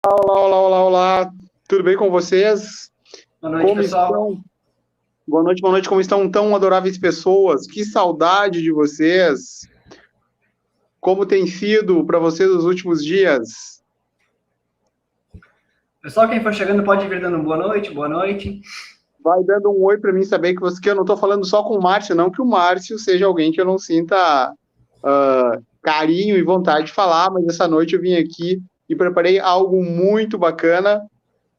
Olá. Tudo bem com vocês? Boa noite, Como pessoal. estão? Boa noite. Como estão tão adoráveis pessoas? Que saudade de vocês! Como tem sido para vocês os últimos dias? Pessoal, quem for chegando pode vir dando boa noite, boa noite. Vai dando um oi para mim saber que eu não estou falando só com o Márcio, não que o Márcio seja alguém que eu não sinta carinho e vontade de falar, mas essa noite eu vim aqui e preparei algo muito bacana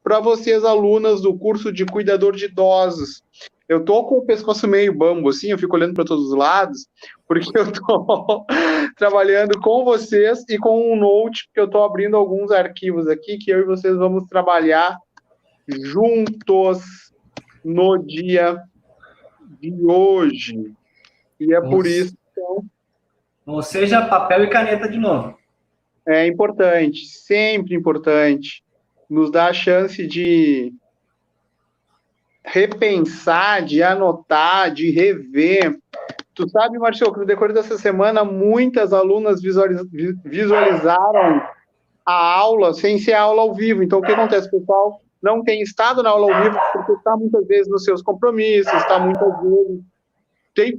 para vocês, alunas do curso de cuidador de idosos. Eu tô com o pescoço meio bambo, assim, eu fico olhando para todos os lados, porque eu tô trabalhando com vocês e com um note, porque eu tô abrindo alguns arquivos aqui, que eu e vocês vamos trabalhar juntos no dia de hoje. E é por isso que Ou seja, papel e caneta de novo. é importante, sempre importante, nos dá a chance de repensar, de anotar, de rever. Tu sabe, Marcelo, que no decorrer dessa semana muitas alunas visualizaram a aula sem ser a aula ao vivo. Então, o que acontece, pessoal? Não tem estado na aula ao vivo porque está muitas vezes nos seus compromissos, está muitas vezes...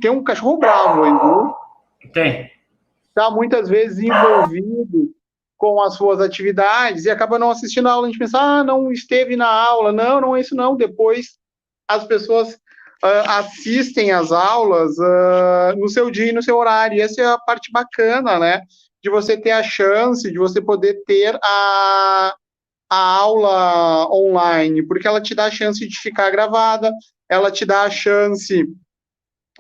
Tem um cachorro bravo aí, viu? Tem. Está muitas vezes envolvido com as suas atividades e acaba não assistindo a aula. A gente pensa, não esteve na aula. Não é isso não. Depois as pessoas assistem às aulas no seu dia e no seu horário. E essa é a parte bacana, né? De você ter a chance, de você poder ter a aula online, porque ela te dá a chance de ficar gravada, ela te dá a chance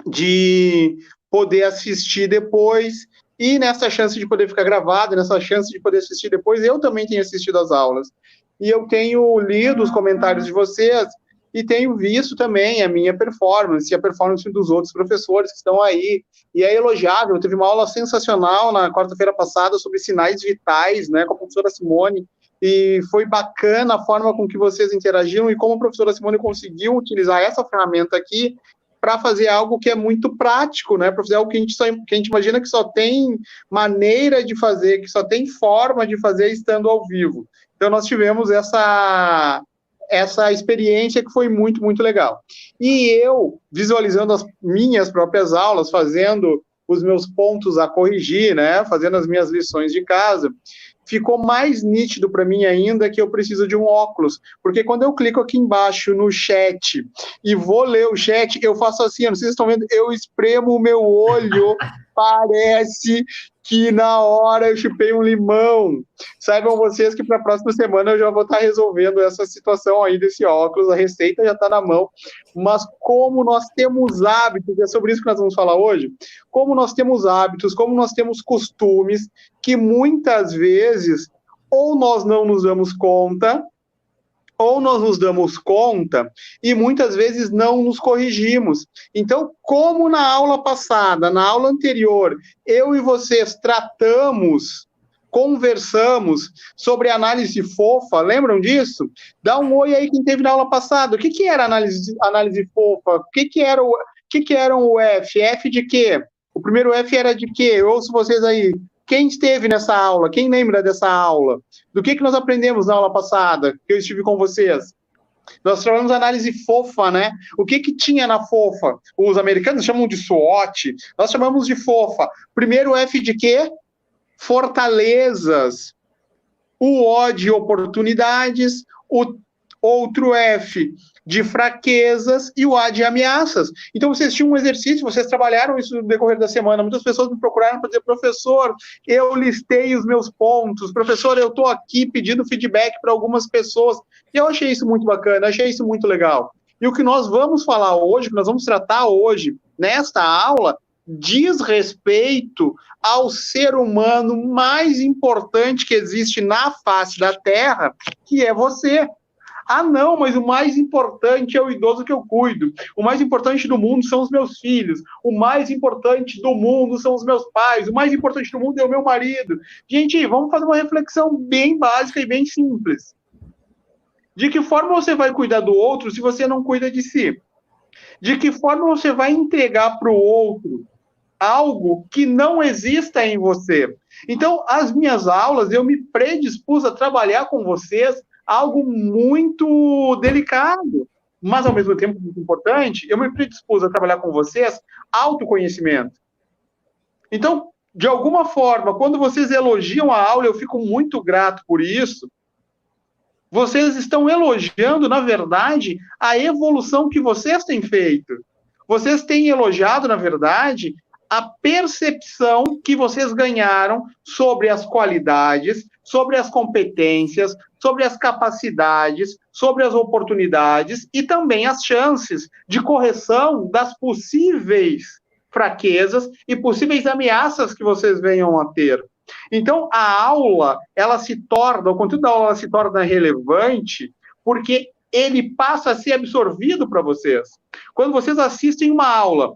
de poder assistir depois, e nessa chance de poder ficar gravada, nessa chance de poder assistir depois, eu também tenho assistido às aulas. E eu tenho lido os comentários de vocês, e tenho visto também a minha performance, e a performance dos outros professores que estão aí, e é elogiável. Teve uma aula sensacional na quarta-feira passada sobre sinais vitais, né, com a professora Simone, e foi bacana a forma com que vocês interagiram e como a professora Simone conseguiu utilizar essa ferramenta aqui para fazer algo que é muito prático, né, para fazer algo que a gente imagina que só tem maneira de fazer, que só tem forma de fazer estando ao vivo. Então, nós tivemos essa experiência que foi muito, muito legal. E eu, visualizando as minhas próprias aulas, fazendo os meus pontos a corrigir, né, fazendo as minhas lições de casa, ficou mais nítido para mim ainda que eu preciso de um óculos, porque quando eu clico aqui embaixo no chat e vou ler o chat, eu faço assim, eu não sei se vocês estão vendo, eu espremo o meu olho, parece que na hora eu chupei um limão. Saibam vocês que para a próxima semana eu já vou estar resolvendo essa situação aí desse óculos, a receita já está na mão, mas como nós temos hábitos, é sobre isso que nós vamos falar hoje, como nós temos hábitos, como nós temos costumes, que muitas vezes ou nós não nos damos conta, ou nós nos damos conta e muitas vezes não nos corrigimos. Então, como na aula passada, na aula anterior, eu e vocês conversamos sobre análise fofa, lembram disso? Dá um oi aí quem teve na aula passada. O que era análise fofa? O que era o F? F de quê? O primeiro F era de quê? Eu ouço vocês aí. Quem esteve nessa aula? Quem lembra dessa aula? Do que nós aprendemos na aula passada, que eu estive com vocês? Nós trabalhamos análise fofa, né? O que tinha na fofa? Os americanos chamam de SWOT, nós chamamos de fofa. Primeiro F de quê? Fortalezas. O O de oportunidades, o outro F de fraquezas e o A de ameaças. Então, vocês tinham um exercício, vocês trabalharam isso no decorrer da semana, muitas pessoas me procuraram para dizer, professor, eu listei os meus pontos, professor, eu estou aqui pedindo feedback para algumas pessoas, e eu achei isso muito bacana, achei isso muito legal. E o que nós vamos falar hoje, o que nós vamos tratar hoje, nesta aula, diz respeito ao ser humano mais importante que existe na face da Terra, que é você. Ah, não, mas o mais importante é o idoso que eu cuido. O mais importante do mundo são os meus filhos. O mais importante do mundo são os meus pais. O mais importante do mundo é o meu marido. Gente, vamos fazer uma reflexão bem básica e bem simples. De que forma você vai cuidar do outro se você não cuida de si? De que forma você vai entregar para o outro algo que não exista em você? Então, as minhas aulas, eu me predispus a trabalhar com vocês algo muito delicado, mas, ao mesmo tempo, muito importante, eu me predispus a trabalhar com vocês autoconhecimento. Então, de alguma forma, quando vocês elogiam a aula, eu fico muito grato por isso, vocês estão elogiando, na verdade, a evolução que vocês têm feito. Vocês têm elogiado, na verdade, a percepção que vocês ganharam sobre as qualidades, sobre as competências, sobre as capacidades, sobre as oportunidades e também as chances de correção das possíveis fraquezas e possíveis ameaças que vocês venham a ter. Então, a aula, ela se torna, o conteúdo da aula se torna relevante porque ele passa a ser absorvido para vocês. Quando vocês assistem uma aula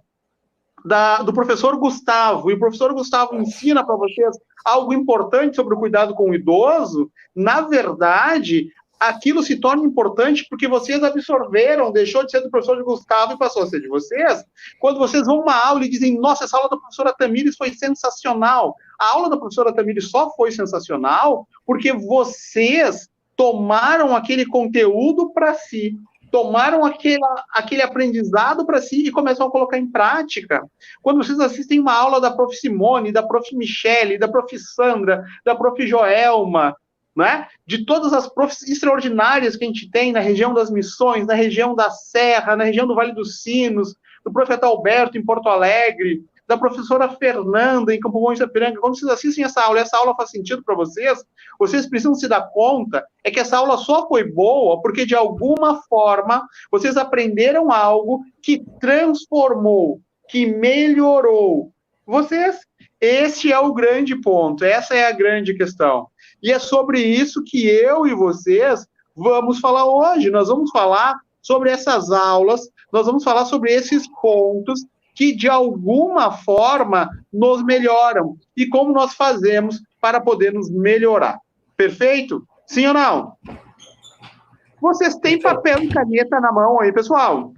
do professor Gustavo, e o professor Gustavo ensina para vocês algo importante sobre o cuidado com o idoso, na verdade, aquilo se torna importante porque vocês absorveram, deixou de ser do professor Gustavo e passou a ser de vocês. Quando vocês vão a uma aula e dizem, nossa, essa aula da professora Tamires foi sensacional. A aula da professora Tamires só foi sensacional porque vocês tomaram aquele conteúdo para si, tomaram aquele aprendizado para si e começam a colocar em prática. Quando vocês assistem uma aula da prof. Simone, da prof. Michele, da prof. Sandra, da prof. Joelma, né? De todas as profs extraordinárias que a gente tem na região das Missões, na região da Serra, na região do Vale dos Sinos, do profeta Alberto em Porto Alegre, da professora Fernanda em Campo Bom de Sapiranga. Quando vocês assistem essa aula faz sentido para vocês, vocês precisam se dar conta é que essa aula só foi boa porque, de alguma forma, vocês aprenderam algo que transformou, que melhorou vocês. Este é o grande ponto, essa é a grande questão. E é sobre isso que eu e vocês vamos falar hoje. Nós vamos falar sobre essas aulas, nós vamos falar sobre esses pontos que, de alguma forma, nos melhoram. E como nós fazemos para poder nos melhorar. Perfeito? Sim ou não? Vocês têm papel e caneta na mão aí, pessoal?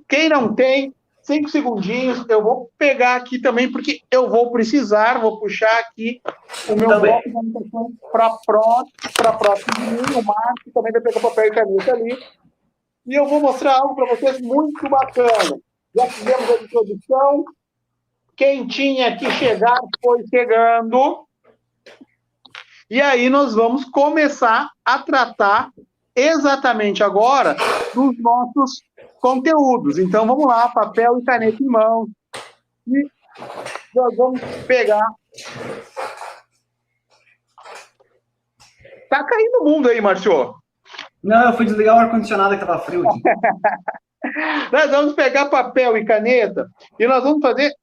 Quem não tem, 5 segundinhos, eu vou pegar aqui também, porque eu vou precisar, vou puxar aqui o meu bloco de anotações para próximo domingo. O Marcos também vai pegar papel e caneta ali. E eu vou mostrar algo para vocês muito bacana. Já fizemos a introdução. Quem tinha que chegar foi chegando. E aí nós vamos começar a tratar exatamente agora dos nossos conteúdos. Então, vamos lá, papel e caneta em mão. E nós vamos pegar... Tá caindo o mundo aí, Márcio. Não, eu fui desligar o ar-condicionado que estava frio. Nós vamos pegar papel e caneta e nós vamos fazer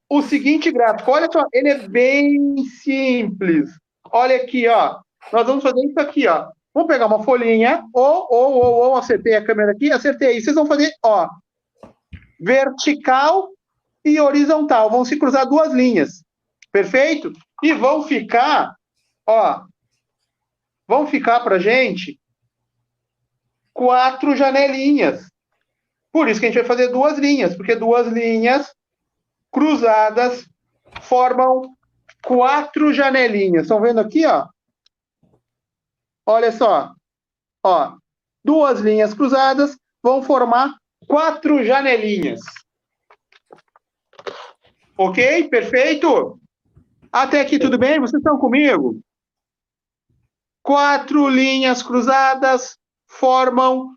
o seguinte gráfico. Olha só, ele é bem simples. Olha aqui, ó. Nós vamos fazer isso aqui, ó. Vamos pegar uma folhinha, acertei a câmera aqui, acertei. Vocês vão fazer, ó, vertical e horizontal. Vão se cruzar duas linhas, perfeito? E vão ficar, ó, pra gente 4 janelinhas. Por isso que a gente vai fazer 2 linhas, porque 2 linhas cruzadas formam 4 janelinhas. Estão vendo aqui, ó? Olha só, ó, 2 linhas cruzadas vão formar 4 janelinhas. Ok? Perfeito? Até aqui tudo bem? Vocês estão comigo? 4 linhas cruzadas formam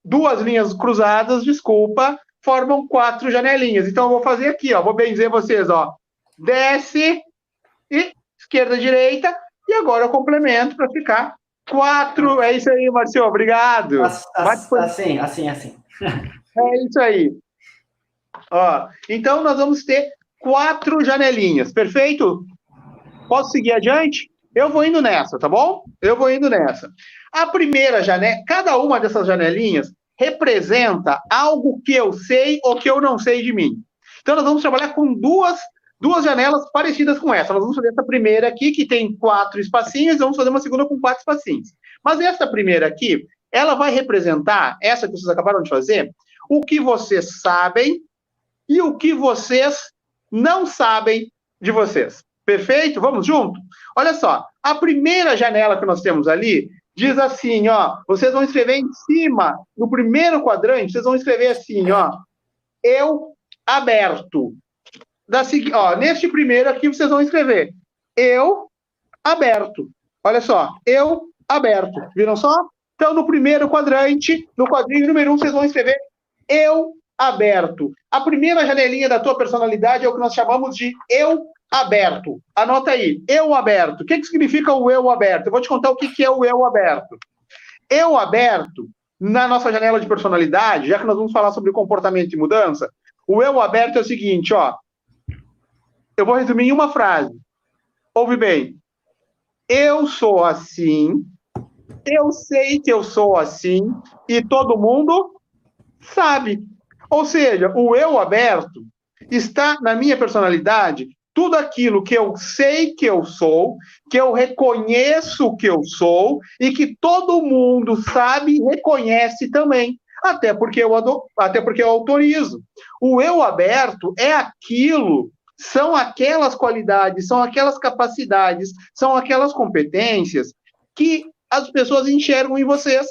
2 linhas cruzadas, desculpa, formam 4 janelinhas. Então, eu vou fazer aqui, ó, vou benzer vocês, ó. Desce, e esquerda, direita, e agora eu complemento para ficar 4. É isso aí, Marcio, obrigado. Assim. É isso aí. Ó, então, nós vamos ter 4 janelinhas, perfeito? Posso seguir adiante? Eu vou indo nessa, tá bom? Eu vou indo nessa. A primeira janela, cada uma dessas janelinhas representa algo que eu sei ou que eu não sei de mim. Então, nós vamos trabalhar com duas janelas parecidas com essa. Nós vamos fazer essa primeira aqui, que tem 4 espacinhos, e vamos fazer uma segunda com 4 espacinhos. Mas essa primeira aqui, ela vai representar, essa que vocês acabaram de fazer, o que vocês sabem e o que vocês não sabem de vocês. Perfeito? Vamos junto? Olha só, a primeira janela que nós temos ali diz assim, ó, vocês vão escrever em cima, no primeiro quadrante, vocês vão escrever assim, ó, eu aberto. Ó, neste primeiro aqui vocês vão escrever eu aberto. Olha só, eu aberto. Viram só? Então, no primeiro quadrante, no quadrinho número 1, vocês vão escrever eu aberto. A primeira janelinha da tua personalidade é o que nós chamamos de eu aberto. Anota aí, eu aberto. O que significa o eu aberto? Eu vou te contar o que é o eu aberto. Eu aberto, na nossa janela de personalidade, já que nós vamos falar sobre comportamento e mudança, o eu aberto é o seguinte, ó. Eu vou resumir em uma frase. Ouve bem. Eu sou assim, eu sei que eu sou assim, e todo mundo sabe. Ou seja, o eu aberto está na minha personalidade, tudo aquilo que eu sei que eu sou, que eu reconheço que eu sou, e que todo mundo sabe e reconhece também. Até porque eu autorizo. O eu aberto é aquilo, são aquelas qualidades, são aquelas capacidades, são aquelas competências que as pessoas enxergam em vocês.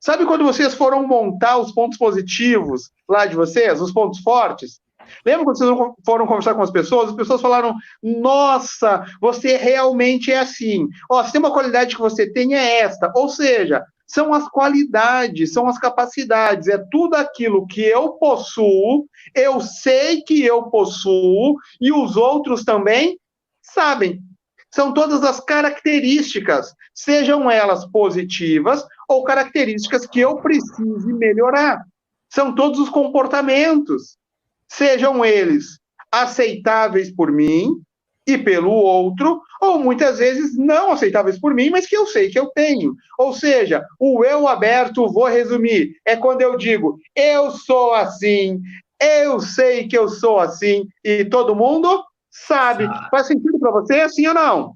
Sabe quando vocês foram montar os pontos positivos lá de vocês, os pontos fortes? Lembra quando vocês foram conversar com as pessoas falaram, nossa, você realmente é assim. Ó, se tem uma qualidade que você tem, é esta. Ou seja, são as qualidades, são as capacidades, é tudo aquilo que eu possuo, eu sei que eu possuo, e os outros também sabem. São todas as características, sejam elas positivas ou características que eu precise melhorar. São todos os comportamentos, sejam eles aceitáveis por mim e pelo outro, ou muitas vezes não aceitáveis por mim, mas que eu sei que eu tenho. Ou seja, o eu aberto, vou resumir, é quando eu digo, eu sou assim, eu sei que eu sou assim, e todo mundo sabe. Faz sentido para você, sim ou não?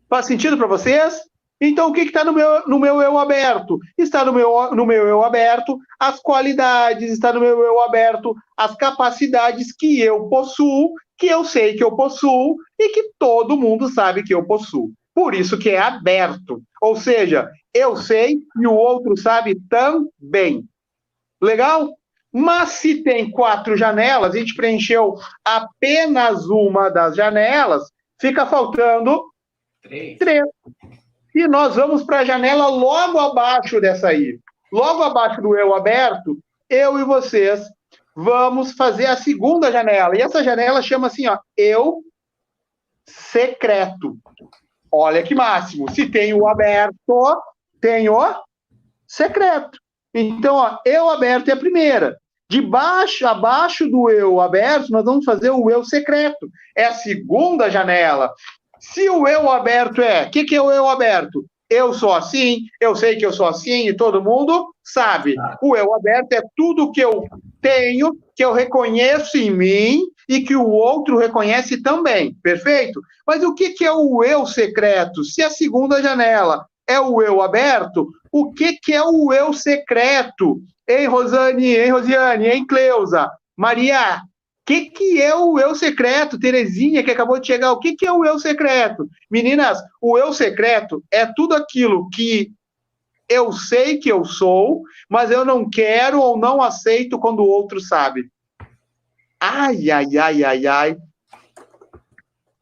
Faz sentido para vocês? Então, o que está no meu eu aberto? Está no meu eu aberto as qualidades, está no meu eu aberto as capacidades que eu possuo, que eu sei que eu possuo e que todo mundo sabe que eu possuo. Por isso que é aberto. Ou seja, eu sei e o outro sabe também. Legal? Mas se tem 4 janelas, a gente preencheu apenas uma das janelas, fica faltando 3. E nós vamos para a janela logo abaixo dessa aí. Logo abaixo do eu aberto, eu e vocês vamos fazer a segunda janela. E essa janela chama assim, ó, eu secreto. Olha que máximo. Se tem o aberto, tem o secreto. Então, ó, eu aberto é a primeira. De baixo, abaixo do eu aberto, nós vamos fazer o eu secreto. É a segunda janela. Se o eu aberto o que é o eu aberto? Eu sou assim, eu sei que eu sou assim e todo mundo sabe. O eu aberto é tudo que eu tenho, que eu reconheço em mim e que o outro reconhece também. Perfeito? Mas o que é o eu secreto? Se a segunda janela é o eu aberto, o que é o eu secreto? Hein, Rosane? Hein, Rosiane? Hein, Cleusa? Maria? O que é o eu secreto? Terezinha, que acabou de chegar, o que é o eu secreto? Meninas, o eu secreto é tudo aquilo que eu sei que eu sou, mas eu não quero ou não aceito quando o outro sabe. Ai, ai, ai, ai, ai.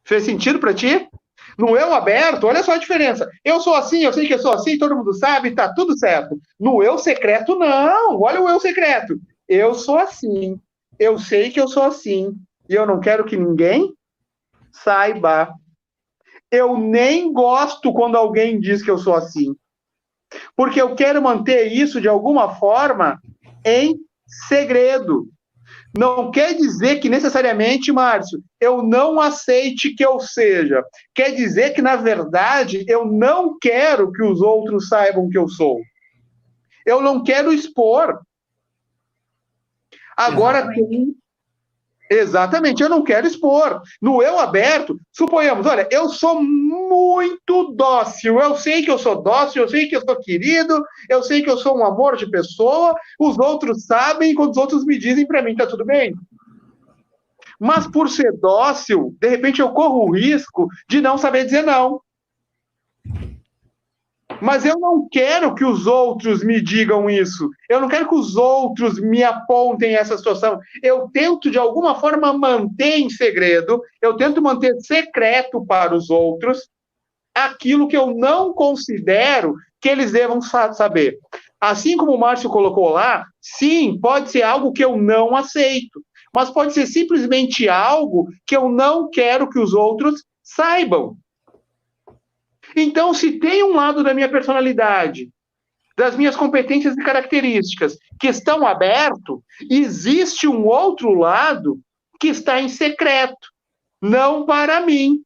Fez sentido para ti? No eu aberto, olha só a diferença. Eu sou assim, eu sei que eu sou assim, todo mundo sabe, tá tudo certo. No eu secreto, não. Olha o eu secreto. Eu sou assim. Eu sei que eu sou assim. E eu não quero que ninguém saiba. Eu nem gosto quando alguém diz que eu sou assim. Porque eu quero manter isso, de alguma forma, em segredo. Não quer dizer que necessariamente, Márcio, eu não aceite que eu seja. Quer dizer que, na verdade, eu não quero que os outros saibam que eu sou. Eu não quero expor. Agora tem... Exatamente, eu não quero expor. No eu aberto, suponhamos, olha, eu sou muito dócil, eu sei que eu sou dócil, eu sei que eu sou querido, eu sei que eu sou um amor de pessoa, os outros sabem, quando os outros me dizem, para mim tá tudo bem. Mas por ser dócil, de repente eu corro o risco de não saber dizer não. Mas eu não quero que os outros me digam isso. Eu não quero que os outros me apontem essa situação. Eu tento, de alguma forma, manter em segredo, eu tento manter secreto para os outros aquilo que eu não considero que eles devam saber. Assim como o Márcio colocou lá, sim, pode ser algo que eu não aceito, mas pode ser simplesmente algo que eu não quero que os outros saibam. Então, se tem um lado da minha personalidade, das minhas competências e características que estão aberto, existe um outro lado que está em secreto, não para mim,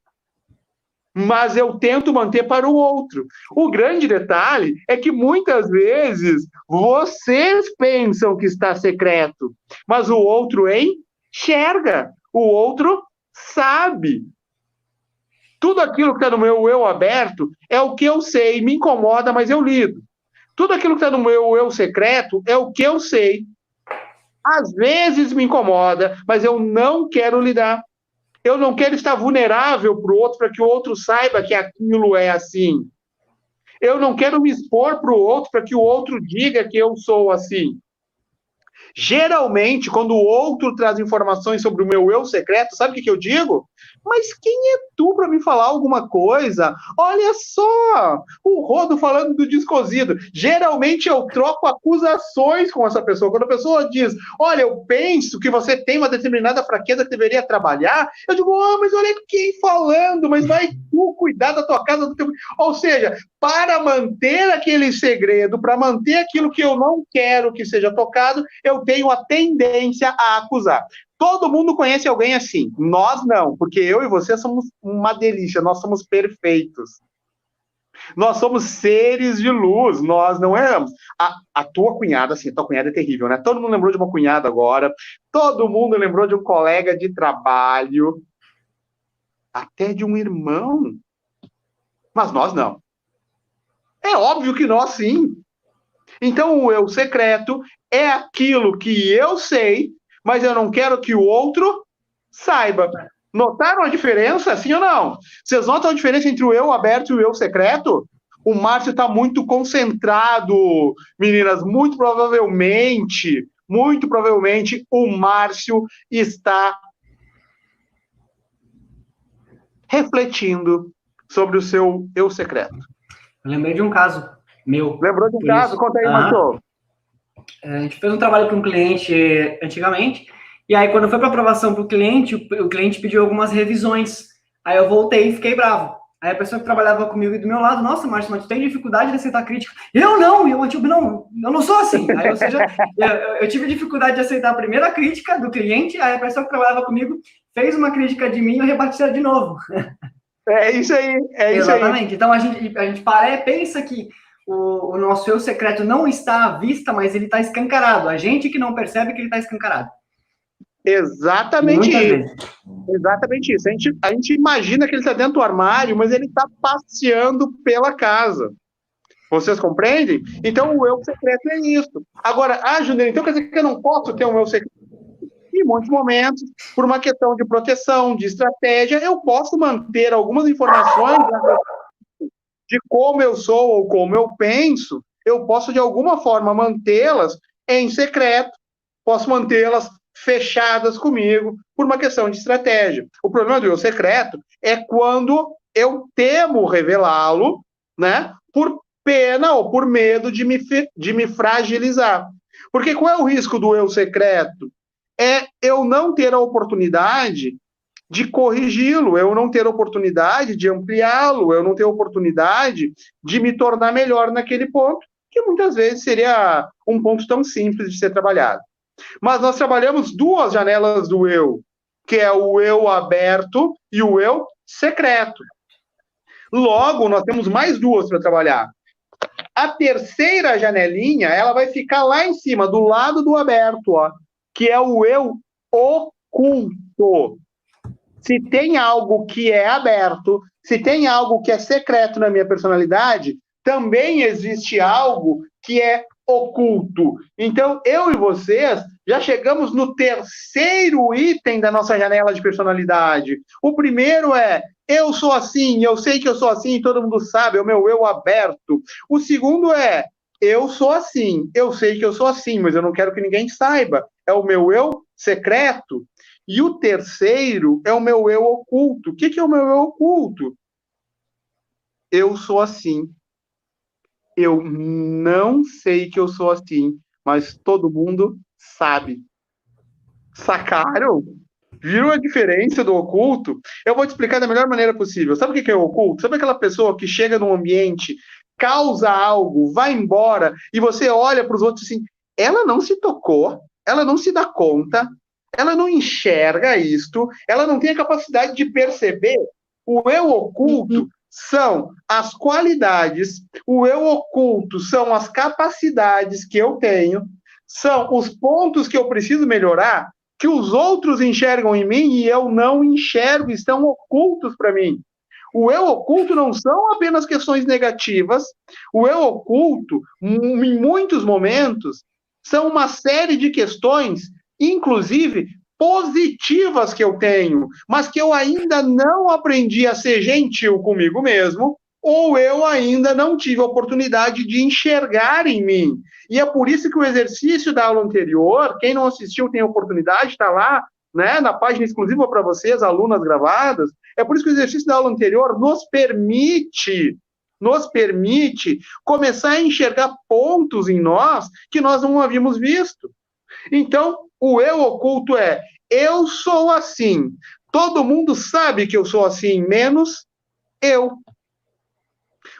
mas eu tento manter para o outro. O grande detalhe é que muitas vezes vocês pensam que está secreto, mas o outro enxerga, o outro sabe. Tudo aquilo que está no meu eu aberto é o que eu sei, me incomoda, mas eu lido. Tudo aquilo que está no meu eu secreto é o que eu sei. Às vezes me incomoda, mas eu não quero lidar. Eu não quero estar vulnerável para o outro, para que o outro saiba que aquilo é assim. Eu não quero me expor para o outro, para que o outro diga que eu sou assim. Geralmente, quando o outro traz informações sobre o meu eu secreto, sabe o que eu digo? Mas quem é tu para me falar alguma coisa? Olha só, o Rodo falando do descosido. Geralmente eu troco acusações com essa pessoa. Quando a pessoa diz, olha, eu penso que você tem uma determinada fraqueza que deveria trabalhar, eu digo, mas olha quem falando, mas vai tu cuidar da tua casa. Do teu... Ou seja, para manter aquele segredo, para manter aquilo que eu não quero que seja tocado, eu tenho a tendência a acusar. Todo mundo conhece alguém assim. Nós não, porque eu e você somos uma delícia, nós somos perfeitos. Nós somos seres de luz, nós não erramos. A tua cunhada, assim, a tua cunhada é terrível, né? Todo mundo lembrou de uma cunhada agora, todo mundo lembrou de um colega de trabalho, até de um irmão. Mas nós não. É óbvio que nós sim. Então, o eu secreto é aquilo que eu sei, mas eu não quero que o outro saiba. Notaram a diferença, sim ou não? Vocês notam a diferença entre o eu aberto e o eu secreto? O Márcio está muito concentrado, meninas. Muito provavelmente, o Márcio está refletindo sobre o seu eu secreto. Eu lembrei de um caso meu. Lembrou de um caso? Conta aí, Márcio. A gente fez um trabalho para um cliente antigamente, e aí quando foi para aprovação para o cliente pediu algumas revisões. Aí eu voltei e fiquei bravo. Aí a pessoa que trabalhava comigo e do meu lado, nossa, Márcio, mas tu tem dificuldade de aceitar crítica? Eu não sou assim. Aí, ou seja, eu tive dificuldade de aceitar a primeira crítica do cliente, aí a pessoa que trabalhava comigo fez uma crítica de mim e eu rebati ela de novo. É isso aí, Exatamente. Então a gente pensa que o nosso eu secreto não está à vista, mas ele está escancarado. A gente que não percebe que ele está escancarado. Exatamente isso. Exatamente isso. A gente imagina que ele está dentro do armário, mas ele está passeando pela casa. Vocês compreendem? Então, o eu secreto é isso. Agora, Juliana, então quer dizer que eu não posso ter um eu secreto? Em muitos momentos, por uma questão de proteção, de estratégia, eu posso manter algumas informações de como eu sou ou como eu penso, eu posso, de alguma forma, mantê-las em secreto, posso mantê-las fechadas comigo por uma questão de estratégia. O problema do eu secreto é quando eu temo revelá-lo, né, por pena ou por medo de me fragilizar. Porque qual é o risco do eu secreto? É eu não ter a oportunidade de corrigi-lo, eu não ter a oportunidade de ampliá-lo, eu não ter a oportunidade de me tornar melhor naquele ponto, que muitas vezes seria um ponto tão simples de ser trabalhado. Mas nós trabalhamos duas janelas do eu, que é o eu aberto e o eu secreto. Logo, nós temos mais duas para trabalhar. A terceira janelinha, ela vai ficar lá em cima, do lado do aberto, ó, que é o eu oculto. Se tem algo que é aberto, se tem algo que é secreto na minha personalidade, também existe algo que é oculto. Então, eu e vocês Já chegamos no terceiro item da nossa janela de personalidade. O primeiro é: eu sou assim, eu sei que eu sou assim, todo mundo sabe, é o meu eu aberto. O segundo é: eu sou assim, eu sei que eu sou assim, mas eu não quero que ninguém saiba. É o meu eu secreto. E o terceiro é o meu eu oculto. O que é o meu eu oculto? Eu sou assim. Eu não sei que eu sou assim, mas todo mundo sabe. Sacaram? Viram a diferença do oculto? Eu vou te explicar da melhor maneira possível. Sabe o que é o oculto? Sabe aquela pessoa que chega num ambiente, causa algo, vai embora, e você olha para os outros assim, ela não se tocou, ela não se dá conta, ela não enxerga isto, ela não tem a capacidade de perceber. O eu oculto são as qualidades, o eu oculto são as capacidades que eu tenho, são os pontos que eu preciso melhorar, que os outros enxergam em mim e eu não enxergo, estão ocultos para mim. O eu oculto não são apenas questões negativas, o eu oculto, em muitos momentos, são uma série de questões, inclusive positivas que eu tenho, mas que eu ainda não aprendi a ser gentil comigo mesmo, ou eu ainda não tive a oportunidade de enxergar em mim. E é por isso que o exercício da aula anterior, quem não assistiu tem oportunidade, está lá, né, na página exclusiva para vocês, alunas gravadas, é por isso que o exercício da aula anterior nos permite começar a enxergar pontos em nós que nós não havíamos visto. Então, o eu oculto é: eu sou assim. Todo mundo sabe que eu sou assim, menos eu.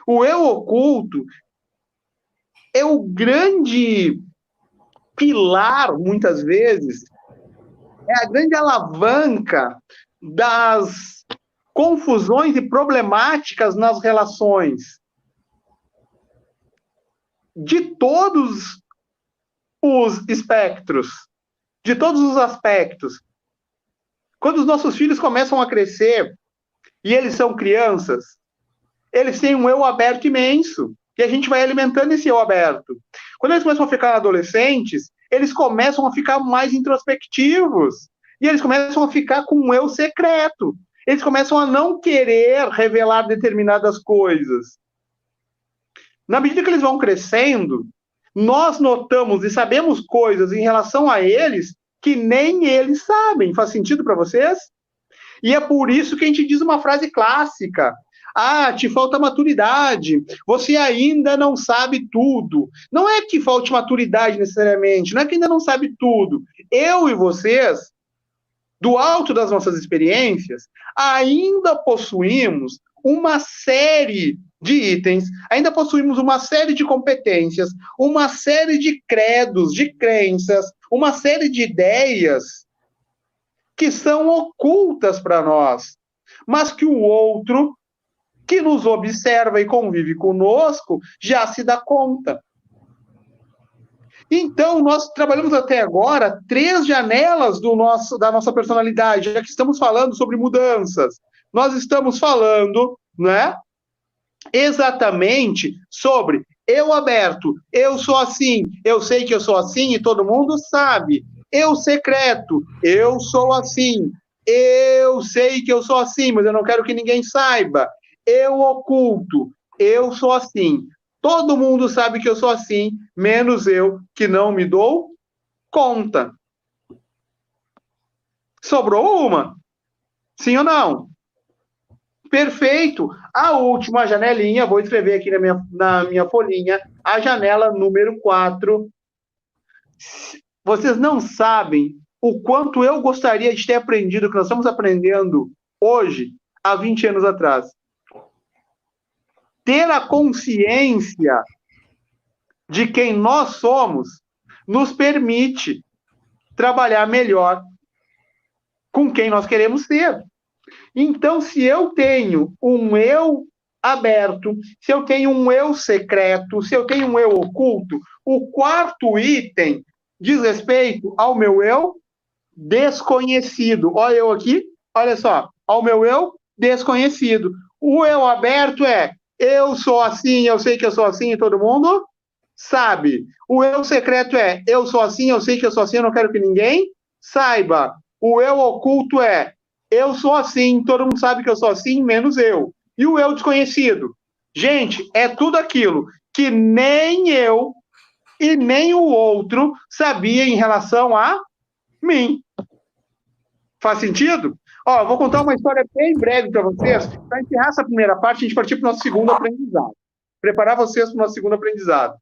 O eu oculto é o grande pilar, muitas vezes, é a grande alavanca das confusões e problemáticas nas relações de todos os espectros, de todos os aspectos. Quando os nossos filhos começam a crescer e eles são crianças, eles têm um eu aberto imenso, e a gente vai alimentando esse eu aberto. Quando eles começam a ficar adolescentes, eles começam a ficar mais introspectivos, e eles começam a ficar com um eu secreto. Eles começam a não querer revelar determinadas coisas. Na medida que eles vão crescendo, nós notamos e sabemos coisas em relação a eles que nem eles sabem. Faz sentido para vocês? E é por isso que a gente diz uma frase clássica: ah, te falta maturidade, você ainda não sabe tudo. Não é que falte maturidade necessariamente, não é que ainda não sabe tudo. Eu e vocês, do alto das nossas experiências, ainda possuímos uma série de itens, ainda possuímos uma série de competências, uma série de credos, de crenças, uma série de ideias que são ocultas para nós, mas que o outro que nos observa e convive conosco já se dá conta. Então, nós trabalhamos até agora 3 janelas da nossa personalidade, já que estamos falando sobre mudanças. Nós estamos falando, né, exatamente sobre eu aberto, eu sou assim, eu sei que eu sou assim e todo mundo sabe. Eu secreto, eu sou assim, eu sei que eu sou assim, mas eu não quero que ninguém saiba. Eu oculto, eu sou assim. Todo mundo sabe que eu sou assim, menos eu, que não me dou conta. Sobrou uma? Sim ou não? Perfeito. A última janelinha, vou escrever aqui na minha folhinha, a janela número 4. Vocês não sabem o quanto eu gostaria de ter aprendido o que nós estamos aprendendo hoje, há 20 anos atrás. Ter a consciência de quem nós somos nos permite trabalhar melhor com quem nós queremos ser. Então, se eu tenho um eu aberto, se eu tenho um eu secreto, se eu tenho um eu oculto, o quarto item diz respeito ao meu eu desconhecido. Olha eu aqui, olha só, ao meu eu desconhecido. O eu aberto é: eu sou assim, eu sei que eu sou assim e todo mundo sabe. O eu secreto é, eu sou assim, eu sei que eu sou assim, eu não quero que ninguém saiba. O eu oculto é, eu sou assim, todo mundo sabe que eu sou assim, menos eu. E o eu desconhecido? Gente, é tudo aquilo que nem eu e nem o outro sabia em relação a mim. Faz sentido? Ó, eu vou contar uma história bem breve para vocês, para encerrar essa primeira parte, a gente partir para o nosso segundo aprendizado. Preparar vocês para o nosso segundo aprendizado.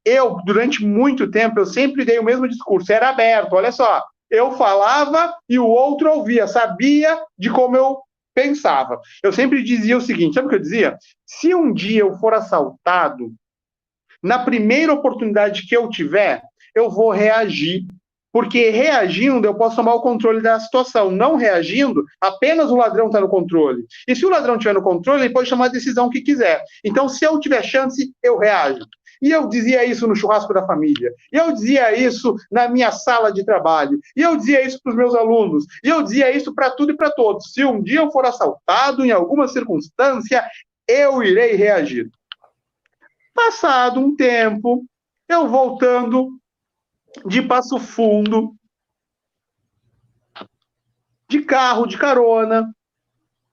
Eu, durante muito tempo, eu sempre dei o mesmo discurso, era aberto, olha só, eu falava e o outro ouvia, sabia de como eu pensava. Eu sempre dizia o seguinte, sabe o que eu dizia? Se um dia eu for assaltado, na primeira oportunidade que eu tiver, eu vou reagir. Porque reagindo, eu posso tomar o controle da situação. Não reagindo, apenas o ladrão está no controle. E se o ladrão estiver no controle, ele pode tomar a decisão que quiser. Então, se eu tiver chance, eu reajo. E eu dizia isso no churrasco da família. E eu dizia isso na minha sala de trabalho. E eu dizia isso para os meus alunos. E eu dizia isso para tudo e para todos. Se um dia eu for assaltado em alguma circunstância, eu irei reagir. Passado um tempo, eu voltando de Passo Fundo, de carro, de carona.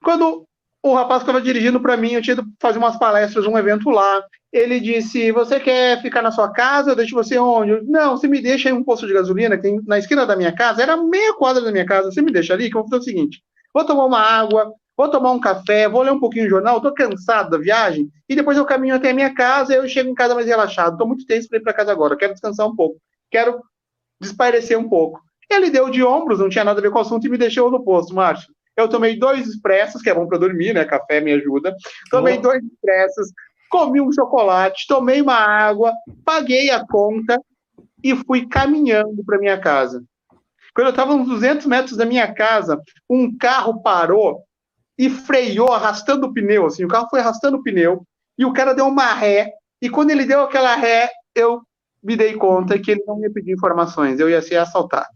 Quando o rapaz estava dirigindo para mim, eu tinha ido fazer umas palestras, um evento lá. Ele disse, você quer ficar na sua casa? Eu deixo você onde? Eu, não, você me deixa em um posto de gasolina que tem na esquina da minha casa, era meia quadra da minha casa, você me deixa ali que eu vou fazer o seguinte, vou tomar uma água, vou tomar um café, vou ler um pouquinho de jornal, estou cansado da viagem, e depois eu caminho até a minha casa e eu chego em casa mais relaxado. Estou muito tenso para ir para casa agora, quero descansar um pouco, quero desaparecer um pouco. Ele deu de ombros, não tinha nada a ver com o assunto, e me deixou no posto, Márcio. Eu tomei 2 expressos, que é bom para dormir, né? Café me ajuda. Tomei 2 expressos, comi um chocolate, tomei uma água, paguei a conta e fui caminhando para minha casa. Quando eu estava uns 200 metros da minha casa, um carro parou e freou, arrastando o pneu. Assim, o carro foi arrastando o pneu e o cara deu uma ré. E quando ele deu aquela ré, eu me dei conta que ele não ia pedir informações, eu ia ser assaltado.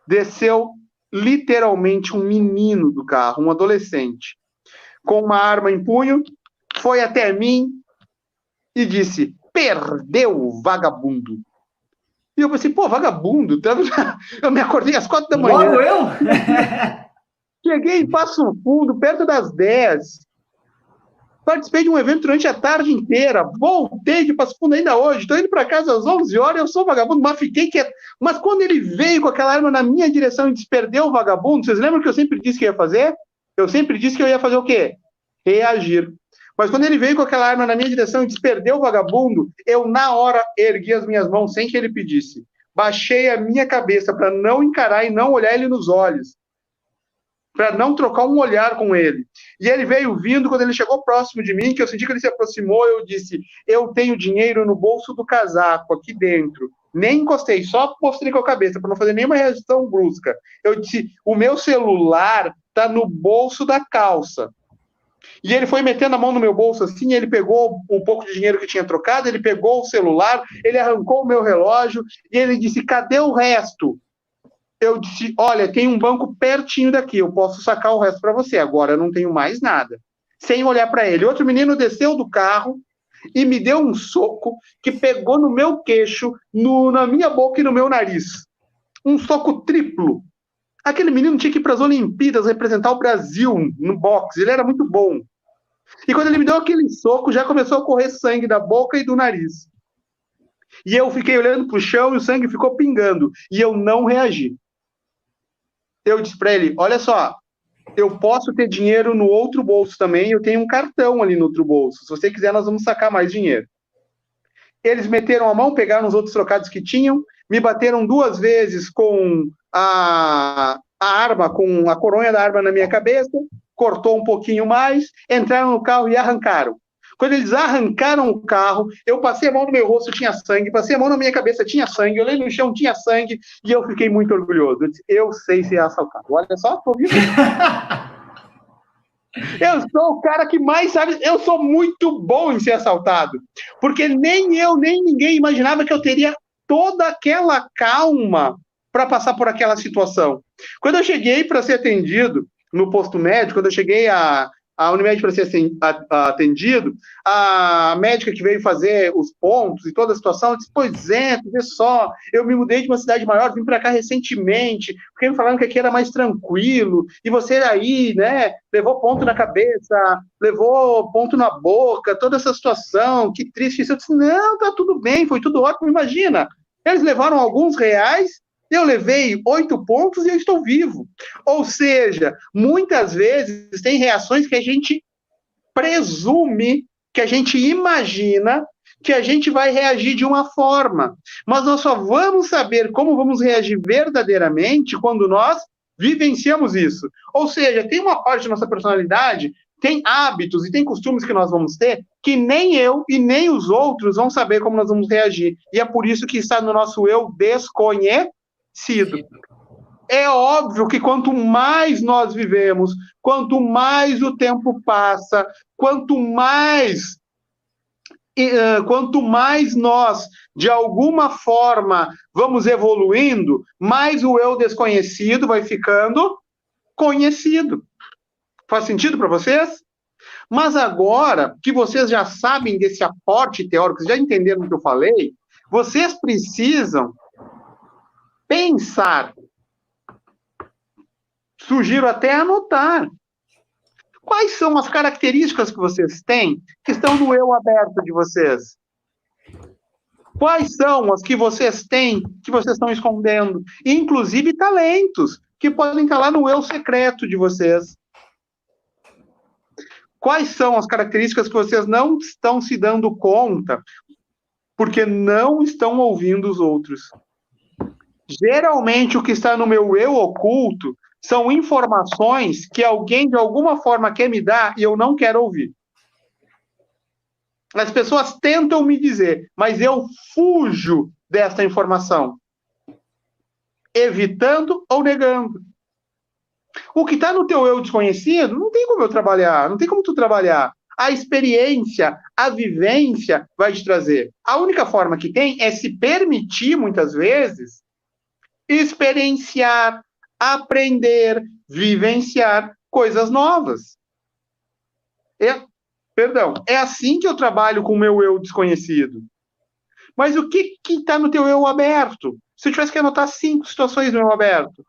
Desceu literalmente um menino do carro, um adolescente, com uma arma em punho, foi até mim e disse, perdeu, vagabundo. E eu pensei, pô, vagabundo? Eu me acordei às 4 da manhã. Logo eu? Cheguei em Passo Fundo, perto das 10. Participei de um evento durante a tarde inteira, voltei de Passo Fundo ainda hoje, estou indo para casa às 11 horas, eu sou vagabundo, mas fiquei quieto. Mas quando ele veio com aquela arma na minha direção e disse, perdeu o vagabundo, vocês lembram que eu sempre disse que ia fazer? Eu sempre disse que eu ia fazer o quê? Reagir. Mas quando ele veio com aquela arma na minha direção e disse, perdeu o vagabundo, eu na hora ergui as minhas mãos sem que ele pedisse. Baixei a minha cabeça para não encarar e não olhar ele nos olhos, para não trocar um olhar com ele. E ele veio vindo, quando ele chegou próximo de mim, que eu senti que ele se aproximou, eu disse, eu tenho dinheiro no bolso do casaco, aqui dentro. Nem encostei, só mostrei com a cabeça, para não fazer nenhuma reação brusca. Eu disse, o meu celular está no bolso da calça. E ele foi metendo a mão no meu bolso assim, ele pegou um pouco de dinheiro que tinha trocado, ele pegou o celular, ele arrancou o meu relógio, e ele disse, cadê o resto? Eu disse, olha, tem um banco pertinho daqui, eu posso sacar o resto para você, agora eu não tenho mais nada. Sem olhar para ele. Outro menino desceu do carro e me deu um soco que pegou no meu queixo, na minha boca e no meu nariz. Um soco triplo. Aquele menino tinha que ir para as Olimpíadas representar o Brasil no boxe, ele era muito bom. E quando ele me deu aquele soco, já começou a correr sangue da boca e do nariz. E eu fiquei olhando para o chão e o sangue ficou pingando. E eu não reagi. Eu disse para ele, olha só, eu posso ter dinheiro no outro bolso também, eu tenho um cartão ali no outro bolso. Se você quiser, nós vamos sacar mais dinheiro. Eles meteram a mão, pegaram os outros trocados que tinham, me bateram 2 vezes com a arma, com a coronha da arma na minha cabeça, cortou um pouquinho mais, entraram no carro e arrancaram. Quando eles arrancaram o carro, eu passei a mão no meu rosto, tinha sangue, passei a mão na minha cabeça, tinha sangue, olhei no chão, tinha sangue, e eu fiquei muito orgulhoso. Eu disse, eu sei ser assaltado. Olha só, tô vivo. Eu sou o cara que mais sabe, eu sou muito bom em ser assaltado, porque nem eu, nem ninguém imaginava que eu teria toda aquela calma para passar por aquela situação. Quando eu cheguei para ser atendido no posto médico, quando eu cheguei a Unimed para ser atendido, a médica que veio fazer os pontos e toda a situação disse, pois é, tu vê só, eu me mudei de uma cidade maior, vim para cá recentemente, porque me falaram que aqui era mais tranquilo, e você aí, né, levou ponto na cabeça, levou ponto na boca, toda essa situação, que triste isso. Eu disse, não, tá tudo bem, foi tudo ótimo, imagina, eles levaram alguns reais, eu levei 8 pontos e eu estou vivo. Ou seja, muitas vezes tem reações que a gente presume, que a gente imagina que a gente vai reagir de uma forma. Mas nós só vamos saber como vamos reagir verdadeiramente quando nós vivenciamos isso. Ou seja, tem uma parte da nossa personalidade, tem hábitos e tem costumes que nós vamos ter que nem eu e nem os outros vão saber como nós vamos reagir. E é por isso que está no nosso eu desconhecido. É óbvio que quanto mais nós vivemos, quanto mais o tempo passa, quanto mais nós, de alguma forma, vamos evoluindo, mais o eu desconhecido vai ficando conhecido. Faz sentido para vocês? Mas agora que vocês já sabem desse aporte teórico, já entenderam o que eu falei, vocês precisam pensar. Sugiro até anotar. Quais são as características que vocês têm que estão no eu aberto de vocês? Quais são as que vocês têm que vocês estão escondendo? Inclusive talentos que podem estar lá no eu secreto de vocês. Quais são as características que vocês não estão se dando conta porque não estão ouvindo os outros? Geralmente o que está no meu eu oculto são informações que alguém de alguma forma quer me dar e eu não quero ouvir. As pessoas tentam me dizer, mas eu fujo dessa informação, evitando ou negando. O que está no teu eu desconhecido, não tem como eu trabalhar, não tem como tu trabalhar. A experiência, a vivência vai te trazer. A única forma que tem é se permitir, muitas vezes, experienciar, aprender, vivenciar coisas novas. É assim que eu trabalho com o meu eu desconhecido. Mas o que está no teu eu aberto? Se eu tivesse que anotar 5 situações do eu aberto,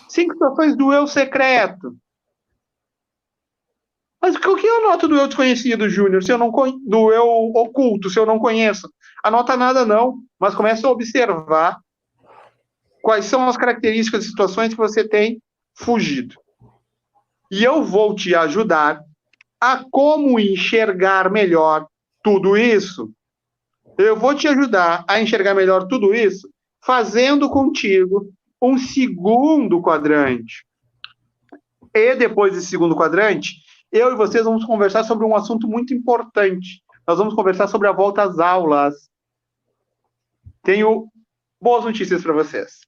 5 situações do eu secreto. Mas o que eu anoto do eu desconhecido, Júnior, do eu oculto, se eu não conheço? Anota nada não, mas começa a observar quais são as características e situações que você tem fugido. E eu vou te ajudar a como enxergar melhor tudo isso. Eu vou te ajudar a enxergar melhor tudo isso fazendo contigo um segundo quadrante. E depois desse segundo quadrante, eu e vocês vamos conversar sobre um assunto muito importante. Nós vamos conversar sobre a volta às aulas. Tenho boas notícias para vocês.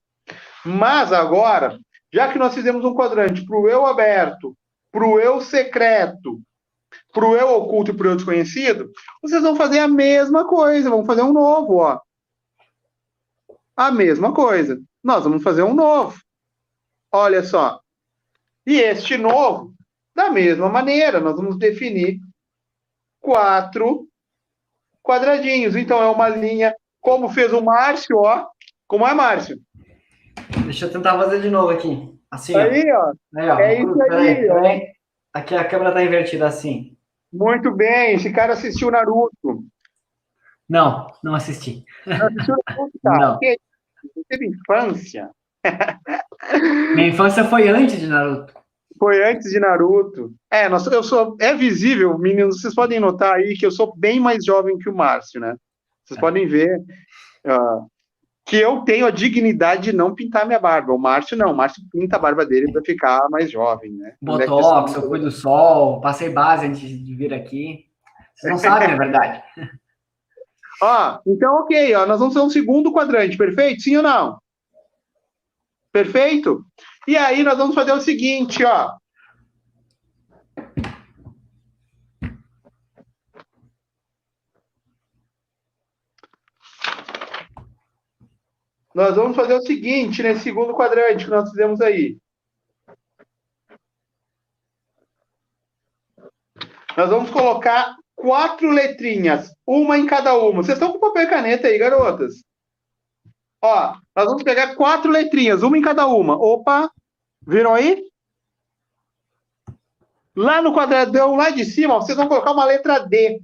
Mas agora, já que nós fizemos um quadrante para o eu aberto, para o eu secreto, para o eu oculto e para o eu desconhecido, vocês vão fazer a mesma coisa, vão fazer um novo, ó. A mesma coisa. Nós vamos fazer um novo. Olha só. E este novo, da mesma maneira, nós vamos definir 4 quadradinhos. Então, é uma linha, como fez o Márcio, ó. Como é, Márcio? Deixa eu tentar fazer de novo aqui. Assim, aí, ó. Aí, ó. É isso aí, peraí. Aqui a câmera tá invertida assim. Muito bem. Esse cara assistiu Naruto. Não assisti. Não assistiu Naruto, cara? Não. Você teve infância? Minha infância foi antes de Naruto. Foi antes de Naruto. É visível, meninos, vocês podem notar aí que eu sou bem mais jovem que o Márcio, né? Vocês podem ver que eu tenho a dignidade de não pintar minha barba. O Márcio não, o Márcio pinta a barba dele para ficar mais jovem, né? Botox, eu fui do sol, passei base antes de vir aqui. Vocês não sabem a verdade. Então, ok, nós vamos fazer um segundo quadrante, perfeito? Sim ou não? Perfeito? E aí nós vamos fazer o seguinte, ó. Nós vamos fazer o seguinte nesse segundo quadrante que nós fizemos aí. Nós vamos colocar 4 letrinhas, uma em cada uma. Vocês estão com papel e caneta aí, garotas? Ó, nós vamos pegar 4 letrinhas, uma em cada uma. Opa, viram aí? Lá no quadradão, lá de cima, vocês vão colocar uma letra D.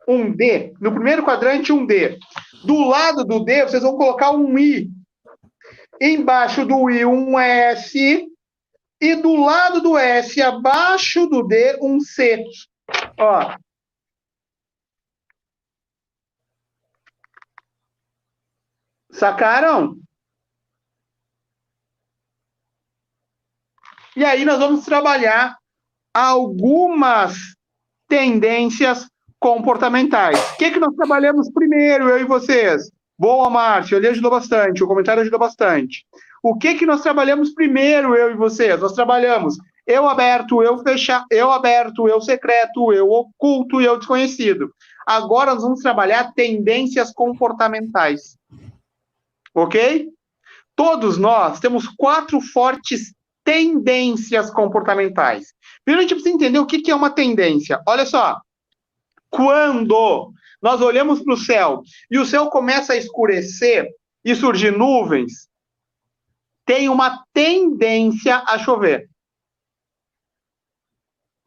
Um D. No primeiro quadrante, um D. Do lado do D, vocês vão colocar um I. Embaixo do I, um S. E do lado do S, abaixo do D, um C. Ó. Sacaram? E aí nós vamos trabalhar algumas tendências comportamentais. O que nós trabalhamos primeiro, eu e vocês? Boa, Márcio, ele ajudou bastante, o comentário ajudou bastante. O que nós trabalhamos primeiro, eu e vocês? Nós trabalhamos eu aberto, eu fechado, eu aberto, eu secreto, eu oculto e eu desconhecido. Agora nós vamos trabalhar tendências comportamentais. Ok? Todos nós temos 4 fortes tendências comportamentais. Primeiro a gente precisa entender o que é uma tendência. Olha só. Quando nós olhamos para o céu e o céu começa a escurecer e surgir nuvens, tem uma tendência a chover.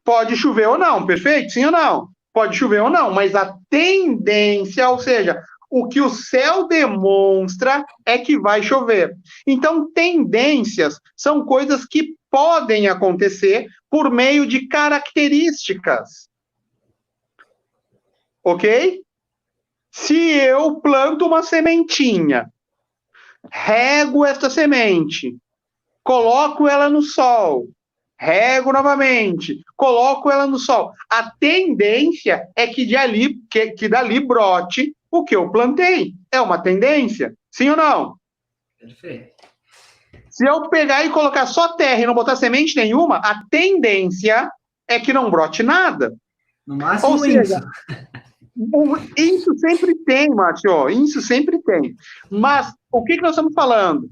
Pode chover ou não, perfeito? Sim ou não? Pode chover ou não, mas a tendência, ou seja, o que o céu demonstra é que vai chover. Então, tendências são coisas que podem acontecer por meio de características. Ok? Se eu planto uma sementinha, rego esta semente, coloco ela no sol, rego novamente, coloco ela no sol. A tendência é que dali brote o que eu plantei. É uma tendência, sim ou não? Perfeito. Se eu pegar e colocar só terra e não botar semente nenhuma, a tendência é que não brote nada. No máximo ou seja, isso sempre tem, Márcio, isso sempre tem. Mas o que nós estamos falando?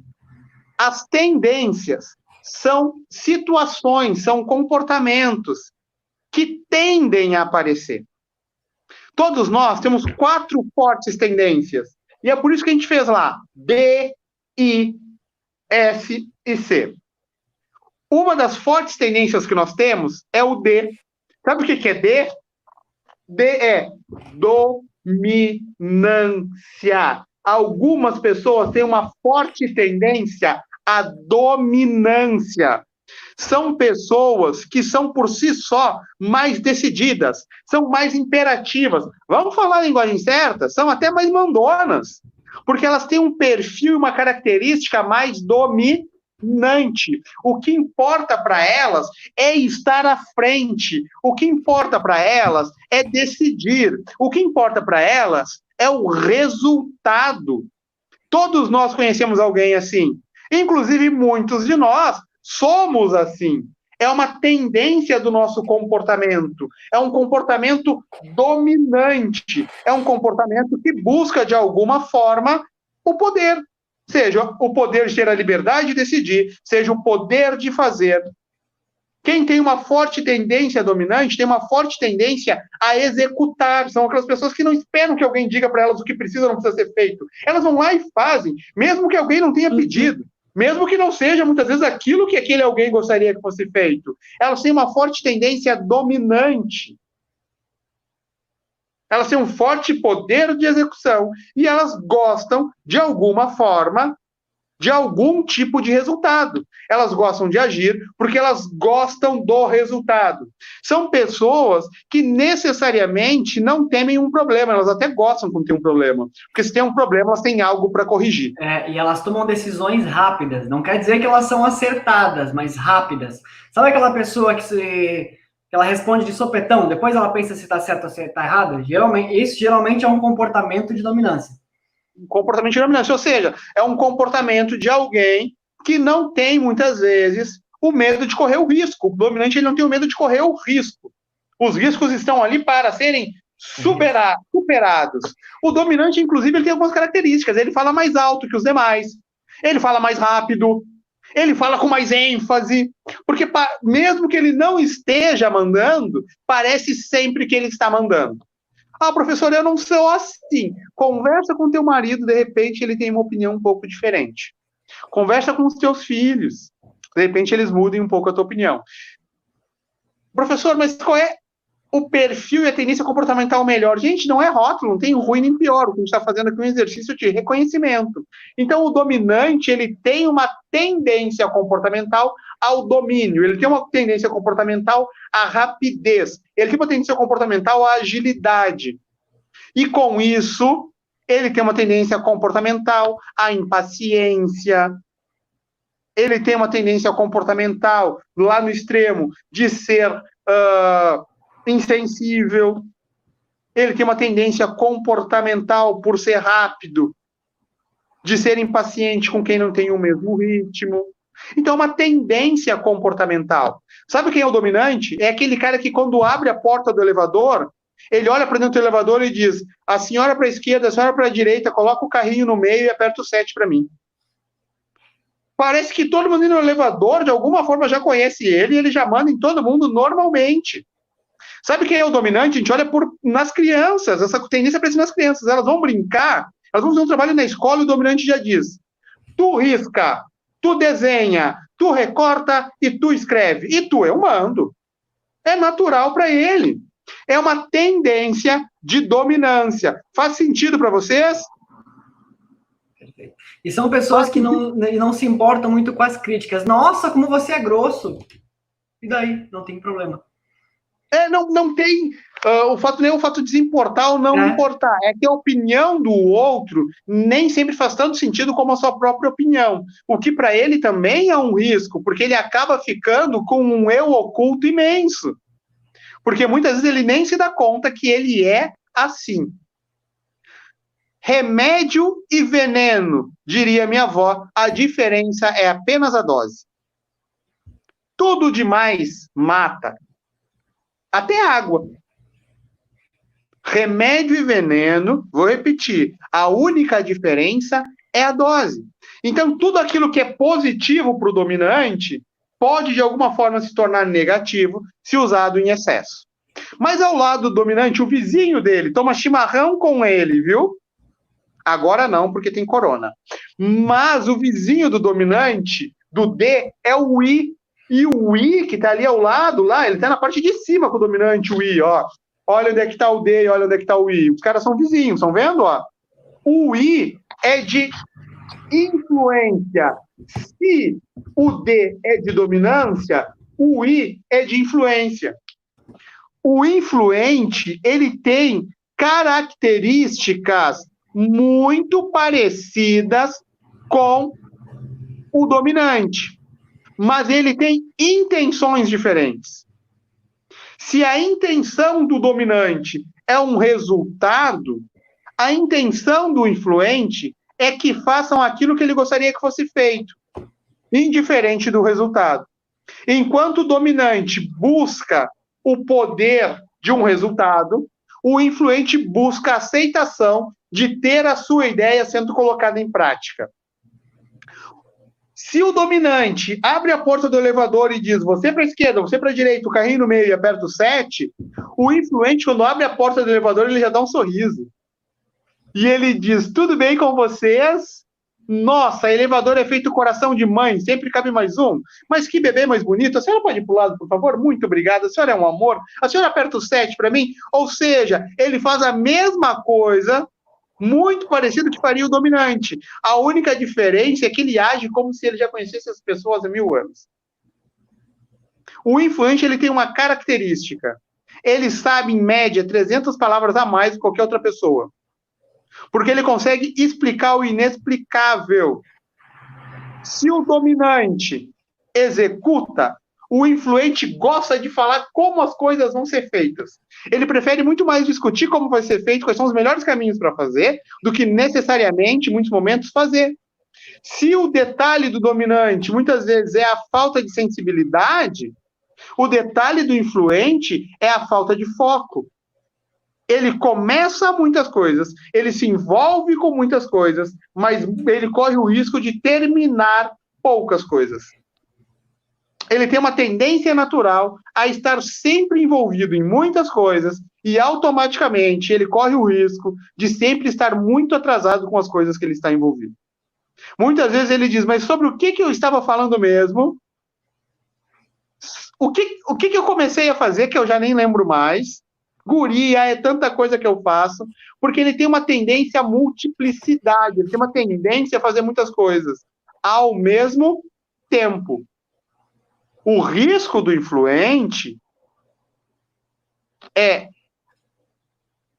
As tendências são situações, são comportamentos que tendem a aparecer. Todos nós temos 4 fortes tendências. E é por isso que a gente fez lá D, I, S e C. Uma das fortes tendências que nós temos é o D. Sabe o que é D? D é dominância. Algumas pessoas têm uma forte tendência à dominância. São pessoas que são, por si só, mais decididas, são mais imperativas. Vamos falar a linguagem certa? São até mais mandonas, porque elas têm um perfil e uma característica mais dominante. O que importa para elas é estar à frente. O que importa para elas é decidir. O que importa para elas é o resultado. Todos nós conhecemos alguém assim. Inclusive, muitos de nós somos assim. É uma tendência do nosso comportamento. É um comportamento dominante. É um comportamento que busca, de alguma forma, o poder. Seja o poder de ter a liberdade de decidir, seja o poder de fazer. Quem tem uma forte tendência dominante tem uma forte tendência a executar. São aquelas pessoas que não esperam que alguém diga para elas o que precisa ou não precisa ser feito. Elas vão lá e fazem, mesmo que alguém não tenha pedido. Mesmo que não seja, muitas vezes, aquilo que aquele alguém gostaria que fosse feito. Elas têm uma forte tendência dominante. Elas têm um forte poder de execução e elas gostam, de alguma forma, de algum tipo de resultado. Elas gostam de agir porque elas gostam do resultado. São pessoas que necessariamente não temem um problema, elas até gostam quando tem um problema. Porque se tem um problema, elas têm algo para corrigir. E elas tomam decisões rápidas. Não quer dizer que elas são acertadas, mas rápidas. Sabe aquela pessoa que ela responde de sopetão, depois ela pensa se está certo ou se está errado? Isso geralmente é um comportamento de dominância. Um comportamento de dominância, ou seja, é um comportamento de alguém que não tem, muitas vezes, o medo de correr o risco. O dominante ele não tem o medo de correr o risco. Os riscos estão ali para serem superados. O dominante, inclusive, ele tem algumas características. Ele fala mais alto que os demais. Ele fala mais rápido. Ele fala com mais ênfase, porque mesmo que ele não esteja mandando, parece sempre que ele está mandando. Ah, professor, eu não sou assim. Conversa com teu marido, de repente ele tem uma opinião um pouco diferente. Conversa com os teus filhos, de repente eles mudem um pouco a tua opinião. Professor, mas qual é o perfil e a tendência comportamental melhor? Gente, não é rótulo, não tem ruim nem pior. O que a gente está fazendo aqui é um exercício de reconhecimento. Então, o dominante, ele tem uma tendência comportamental ao domínio, ele tem uma tendência comportamental à rapidez, ele tem uma tendência comportamental à agilidade. E, com isso, ele tem uma tendência comportamental à impaciência, ele tem uma tendência comportamental, lá no extremo, de ser insensível, ele tem uma tendência comportamental, por ser rápido, de ser impaciente com quem não tem o mesmo ritmo. Então, é uma tendência comportamental. Sabe quem é o dominante? É aquele cara que, quando abre a porta do elevador, ele olha para dentro do elevador e diz: a senhora para a esquerda, a senhora para a direita, coloca o carrinho no meio e aperta o 7 para mim. Parece que todo mundo no elevador, de alguma forma, já conhece ele e ele já manda em todo mundo normalmente. Sabe quem é o dominante? A gente olha nas crianças, essa tendência aparece nas crianças. Elas vão brincar, elas vão fazer um trabalho na escola e o dominante já diz: tu risca, tu desenha, tu recorta e tu escreve. E tu, eu mando. É natural para ele. É uma tendência de dominância. Faz sentido para vocês? Perfeito. E são pessoas que não se importam muito com as críticas. Nossa, como você é grosso. E daí? Não tem problema. Não tem o fato de se importar ou não importar. É que a opinião do outro nem sempre faz tanto sentido como a sua própria opinião. O que para ele também é um risco, porque ele acaba ficando com um eu oculto imenso. Porque muitas vezes ele nem se dá conta que ele é assim. Remédio e veneno, diria minha avó, a diferença é apenas a dose. Tudo demais mata. Até água. Remédio e veneno, vou repetir, a única diferença é a dose. Então, tudo aquilo que é positivo para o dominante pode, de alguma forma, se tornar negativo se usado em excesso. Mas ao lado do dominante, o vizinho dele toma chimarrão com ele, viu? Agora não, porque tem corona. Mas o vizinho do dominante, do D, é o I. E o I, que está ali ao lado, lá, ele está na parte de cima com o dominante, o I, ó. Olha onde é que está o D, olha onde é que está o I. Os caras são vizinhos, estão vendo, ó? O I é de influência. Se o D é de dominância, o I é de influência. O influente, ele tem características muito parecidas com o dominante, mas ele tem intenções diferentes. Se a intenção do dominante é um resultado, a intenção do influente é que façam aquilo que ele gostaria que fosse feito, indiferente do resultado. Enquanto o dominante busca o poder de um resultado, o influente busca a aceitação de ter a sua ideia sendo colocada em prática. Se o dominante abre a porta do elevador e diz: você para a esquerda, você para a direita, o carrinho no meio e aperta o 7, o influente, quando abre a porta do elevador, ele já dá um sorriso. E ele diz: tudo bem com vocês? Nossa, elevador é feito coração de mãe, sempre cabe mais um. Mas que bebê mais bonito. A senhora pode ir para o lado, por favor? Muito obrigada. A senhora é um amor. A senhora aperta o 7 para mim? Ou seja, ele faz a mesma coisa, muito parecido que faria o dominante. A única diferença é que ele age como se ele já conhecesse as pessoas há 1000 anos. O influente, ele tem uma característica. Ele sabe, em média, 300 palavras a mais que qualquer outra pessoa. Porque ele consegue explicar o inexplicável. Se o dominante executa, o influente gosta de falar como as coisas vão ser feitas. Ele prefere muito mais discutir como vai ser feito, quais são os melhores caminhos para fazer, do que necessariamente, em muitos momentos, fazer. Se o detalhe do dominante, muitas vezes, é a falta de sensibilidade, o detalhe do influente é a falta de foco. Ele começa muitas coisas, ele se envolve com muitas coisas, mas ele corre o risco de terminar poucas coisas. Ele tem uma tendência natural a estar sempre envolvido em muitas coisas e automaticamente ele corre o risco de sempre estar muito atrasado com as coisas que ele está envolvido. Muitas vezes ele diz, mas sobre o que eu estava falando mesmo? O que eu comecei a fazer que eu já nem lembro mais? Guria, é tanta coisa que eu faço, porque ele tem uma tendência à multiplicidade, ele tem uma tendência a fazer muitas coisas ao mesmo tempo. O risco do influente é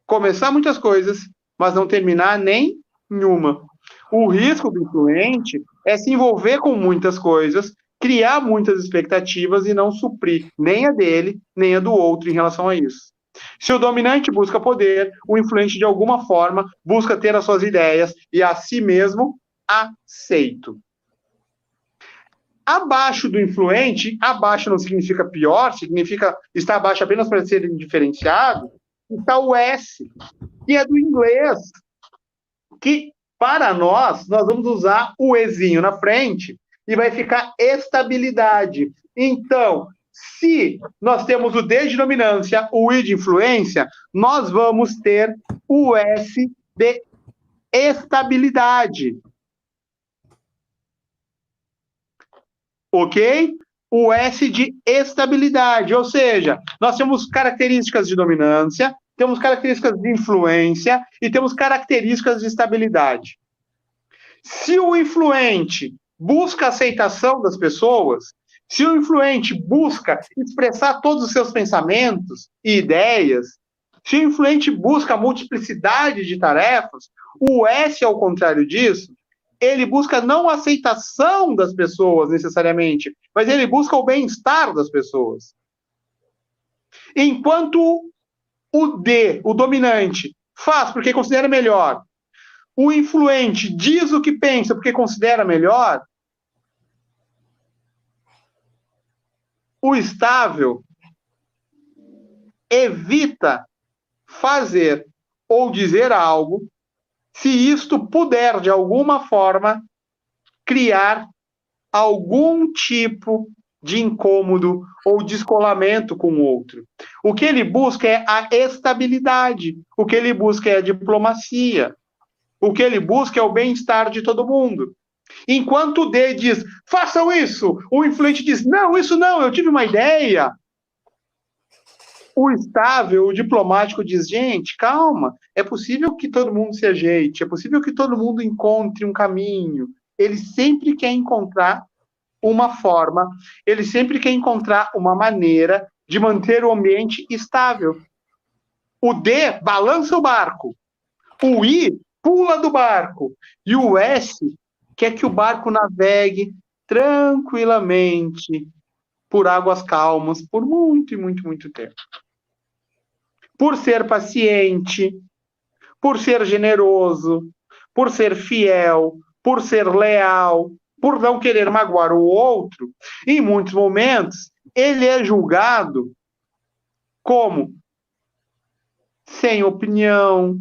começar muitas coisas, mas não terminar nenhuma. O risco do influente é se envolver com muitas coisas, criar muitas expectativas e não suprir nem a dele, nem a do outro em relação a isso. Se o dominante busca poder, o influente, de alguma forma, busca ter as suas ideias e a si mesmo aceito. Abaixo do influente, abaixo não significa pior, significa estar abaixo apenas para ser indiferenciado, está o S, que é do inglês, que para nós vamos usar o Ezinho na frente e vai ficar estabilidade. Então, se nós temos o D de dominância, o I de influência, nós vamos ter o S de estabilidade. Ok? O S de estabilidade, ou seja, nós temos características de dominância, temos características de influência e temos características de estabilidade. Se o influente busca a aceitação das pessoas, se o influente busca expressar todos os seus pensamentos e ideias, se o influente busca a multiplicidade de tarefas, o S, ao contrário disso, ele busca não a aceitação das pessoas, necessariamente, mas ele busca o bem-estar das pessoas. Enquanto o D, o dominante, faz porque considera melhor, o influente diz o que pensa porque considera melhor, o estável evita fazer ou dizer algo se isto puder, de alguma forma, criar algum tipo de incômodo ou descolamento com o outro. O que ele busca é a estabilidade, o que ele busca é a diplomacia, o que ele busca é o bem-estar de todo mundo. Enquanto o D diz, façam isso, o influente diz, não, isso não, eu tive uma ideia. O estável, o diplomático diz, gente, calma, é possível que todo mundo se ajeite, é possível que todo mundo encontre um caminho. Ele sempre quer encontrar uma forma, ele sempre quer encontrar uma maneira de manter o ambiente estável. O D balança o barco, o I pula do barco, e o S quer que o barco navegue tranquilamente por águas calmas por muito e muito, muito tempo. Por ser paciente, por ser generoso, por ser fiel, por ser leal, por não querer magoar o outro, em muitos momentos, ele é julgado como sem opinião,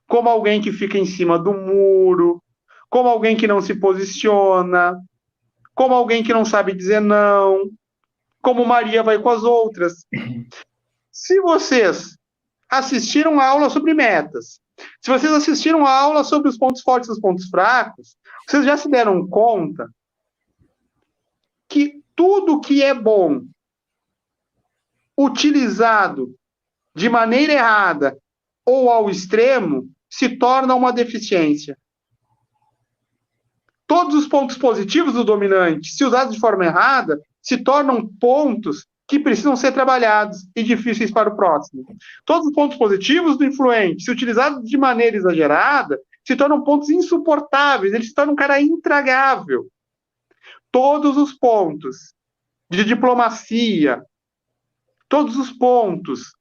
como alguém que fica em cima do muro, como alguém que não se posiciona, como alguém que não sabe dizer não, como Maria vai com as outras. Se vocês assistiram a aula sobre metas, se vocês assistiram a aula sobre os pontos fortes e os pontos fracos, vocês já se deram conta que tudo que é bom, utilizado de maneira errada ou ao extremo, se torna uma deficiência. Todos os pontos positivos do dominante, se usados de forma errada, se tornam pontos que precisam ser trabalhados e difíceis para o próximo. Todos os pontos positivos do influente, se utilizados de maneira exagerada, se tornam pontos insuportáveis, ele se torna um cara intragável. Todos os pontos de diplomacia, todos os pontos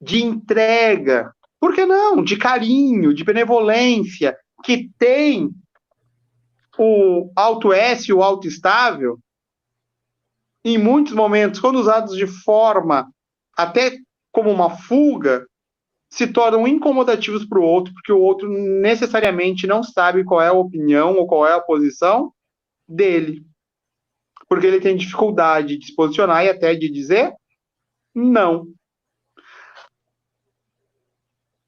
de entrega, por que não? De carinho, de benevolência, que tem o alto S, o alto estável, em muitos momentos, quando usados de forma até como uma fuga, se tornam incomodativos para o outro, porque o outro necessariamente não sabe qual é a opinião ou qual é a posição dele. Porque ele tem dificuldade de se posicionar e até de dizer não.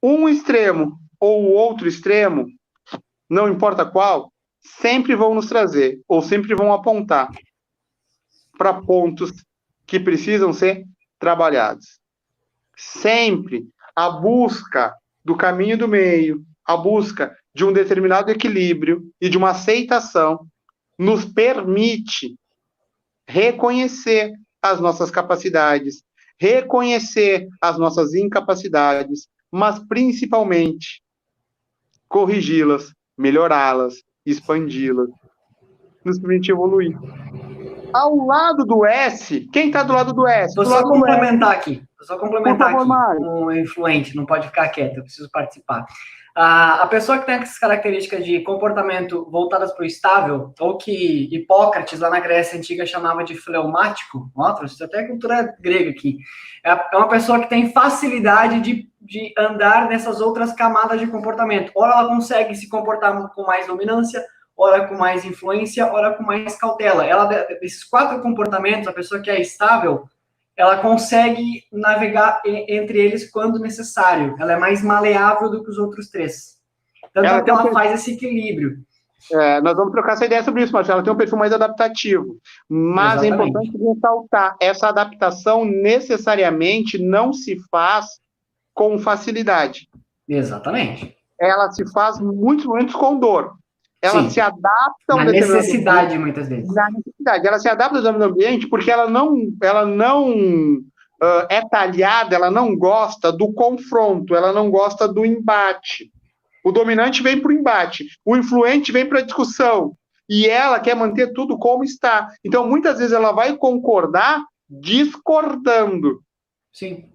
Um extremo ou o outro extremo, não importa qual, sempre vão nos trazer, ou sempre vão apontar para pontos que precisam ser trabalhados. Sempre a busca do caminho do meio, a busca de um determinado equilíbrio e de uma aceitação nos permite reconhecer as nossas capacidades, reconhecer as nossas incapacidades, mas principalmente corrigi-las, melhorá-las, expandi-las, nos permite evoluir. Ao lado do S, quem está do lado do S? Vou só complementar aqui. Um influente, não pode ficar quieto, eu preciso participar. A pessoa que tem essas características de comportamento voltadas para o estável, ou que Hipócrates, lá na Grécia Antiga, chamava de fleumático, trouxe até cultura grega aqui, é uma pessoa que tem facilidade de andar nessas outras camadas de comportamento. Ora ela consegue se comportar com mais dominância, ora com mais influência, ora com mais cautela. Esses 4 comportamentos, a pessoa que é estável, ela consegue navegar entre eles quando necessário. Ela é mais maleável do que os outros 3. Tanto que ela faz esse equilíbrio. Nós vamos trocar essa ideia sobre isso, Marcelo. Ela tem um perfil mais adaptativo. Mas exatamente. É importante ressaltar, essa adaptação necessariamente não se faz com facilidade. Exatamente. Ela se faz muitos momentos com dor. Ela se adapta na necessidade, muitas vezes. Na necessidade. Ela se adapta ao ambiente porque ela não é talhada, ela não gosta do confronto, ela não gosta do embate. O dominante vem para o embate, o influente vem para a discussão, e ela quer manter tudo como está. Então, muitas vezes, ela vai concordar discordando. Sim.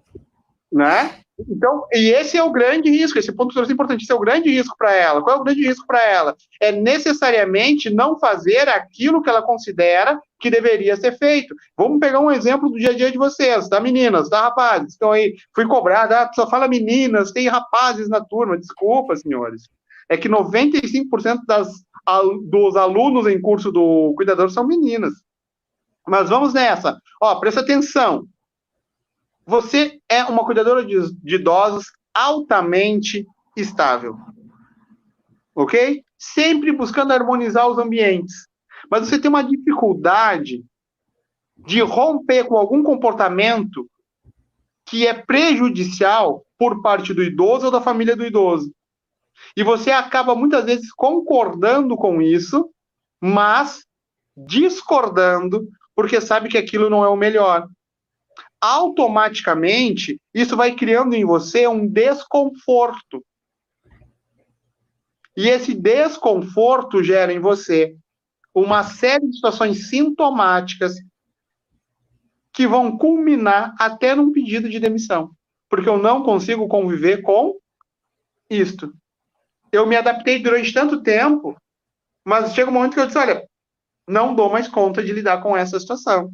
Né? Então, e esse é o grande risco, esse ponto é importante, esse é o grande risco para ela. Qual é o grande risco para ela? É necessariamente não fazer aquilo que ela considera que deveria ser feito. Vamos pegar um exemplo do dia a dia de vocês, tá, meninas, tá, rapazes? Estão aí, fui cobrada, só fala meninas, tem rapazes na turma, desculpa, senhores. É que 95% dos alunos em curso do Cuidador são meninas. Mas vamos nessa. Presta atenção. Você é uma cuidadora de idosos altamente estável, ok? Sempre buscando harmonizar os ambientes. Mas você tem uma dificuldade de romper com algum comportamento que é prejudicial por parte do idoso ou da família do idoso. E você acaba, muitas vezes, concordando com isso, mas discordando, porque sabe que aquilo não é o melhor. Automaticamente, isso vai criando em você um desconforto. E esse desconforto gera em você uma série de situações sintomáticas que vão culminar até num pedido de demissão. Porque eu não consigo conviver com isto. Eu me adaptei durante tanto tempo, mas chega um momento que eu disse, olha, não dou mais conta de lidar com essa situação.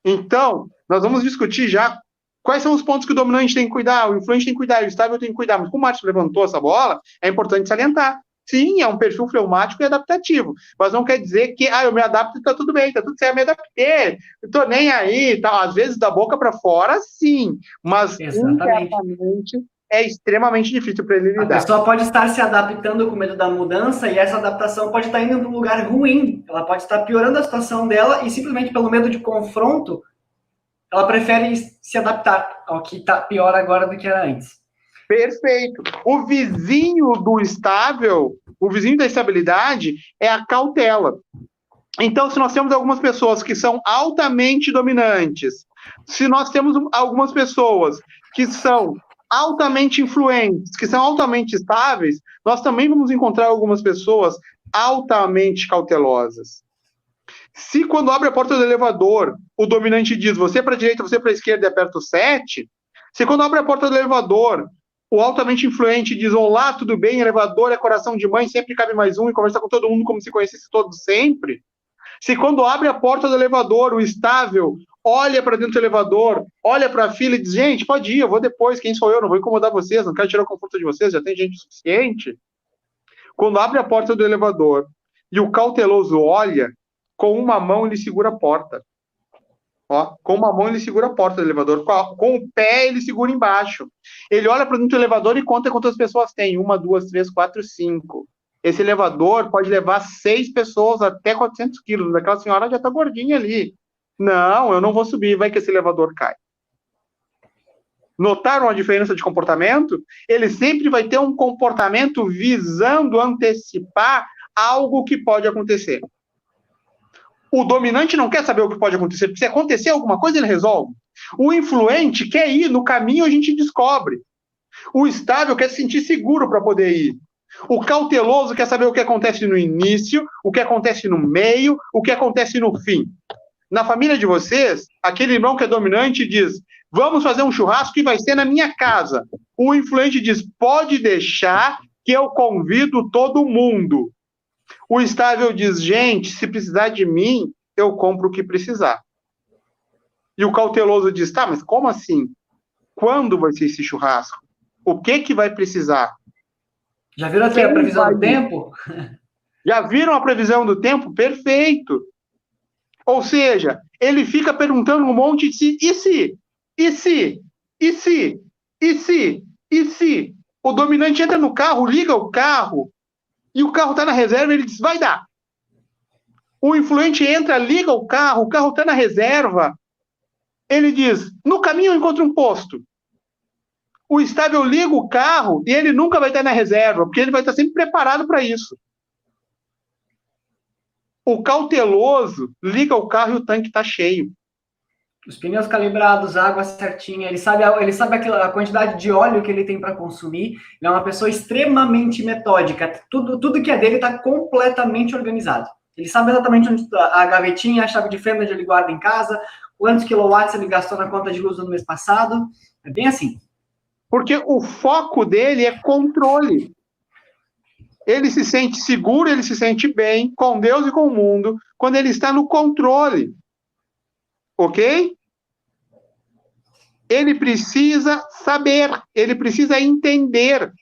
Então, nós vamos discutir já quais são os pontos que o dominante tem que cuidar, o influente tem que cuidar, o estável tem que cuidar. Mas como o Márcio levantou essa bola, é importante salientar. Sim, é um perfil fleumático e adaptativo, mas não quer dizer que eu me adapto e tá tudo bem, tá tudo certo, me adaptei, eu tô nem aí, tá? Às vezes da boca para fora, sim, mas internamente é extremamente difícil para ele lidar. A pessoa pode estar se adaptando com medo da mudança e essa adaptação pode estar indo para um lugar ruim, ela pode estar piorando a situação dela e simplesmente pelo medo de confronto, ela prefere se adaptar ao que está pior agora do que era antes. Perfeito. O vizinho do estável, o vizinho da estabilidade é a cautela. Então, se nós temos algumas pessoas que são altamente dominantes, se nós temos algumas pessoas que são altamente influentes, que são altamente estáveis, nós também vamos encontrar algumas pessoas altamente cautelosas. Se quando abre a porta do elevador, o dominante diz, você para a direita, você para a esquerda e aperta o 7, se quando abre a porta do elevador, o altamente influente diz, olá, tudo bem, elevador é coração de mãe, sempre cabe mais um, e conversa com todo mundo como se conhecesse todos sempre. Se quando abre a porta do elevador, o estável olha para dentro do elevador, olha para a fila e diz, gente, pode ir, eu vou depois, quem sou eu? Não vou incomodar vocês, não quero tirar o conforto de vocês, já tem gente suficiente. Quando abre a porta do elevador e o cauteloso olha, com uma mão ele segura a porta. Ó, com uma mão ele segura a porta do elevador, com o pé ele segura embaixo. Ele olha para dentro do elevador e conta quantas pessoas tem. 1, 2, 3, 4, 5. Esse elevador pode levar 6 pessoas até 400 quilos. Aquela senhora já está gordinha ali. Não, eu não vou subir, vai que esse elevador cai. Notaram a diferença de comportamento? Ele sempre vai ter um comportamento visando antecipar algo que pode acontecer. O dominante não quer saber o que pode acontecer, porque se acontecer alguma coisa, ele resolve. O influente quer ir, no caminho a gente descobre. O estável quer se sentir seguro para poder ir. O cauteloso quer saber o que acontece no início, o que acontece no meio, o que acontece no fim. Na família de vocês, aquele irmão que é dominante diz, vamos fazer um churrasco que vai ser na minha casa. O influente diz, pode deixar que eu convido todo mundo. O estável diz, gente, se precisar de mim, eu compro o que precisar. E o cauteloso diz, tá, mas como assim? Quando vai ser esse churrasco? O que vai precisar? Já viram até a previsão do tempo? Já viram a previsão do tempo? Perfeito. Ou seja, ele fica perguntando um monte de si, e se? E se? E se? E se? E se? O dominante entra no carro, liga o carro, e o carro está na reserva, ele diz, vai dar. O influente entra, liga o carro está na reserva, ele diz, no caminho eu encontro um posto. O estável liga o carro e ele nunca vai estar na reserva, porque ele vai estar sempre preparado para isso. O cauteloso liga o carro e o tanque está cheio. Os pneus calibrados, a água certinha, ele sabe a quantidade de óleo que ele tem para consumir. Ele é uma pessoa extremamente metódica. Tudo que é dele está completamente organizado. Ele sabe exatamente onde está a gavetinha, a chave de fenda onde ele guarda em casa, quantos quilowatts ele gastou na conta de luz no mês passado. É bem assim. Porque o foco dele é controle. Ele se sente seguro, ele se sente bem com Deus e com o mundo quando ele está no controle. Ok? Ele precisa saber, ele precisa entender.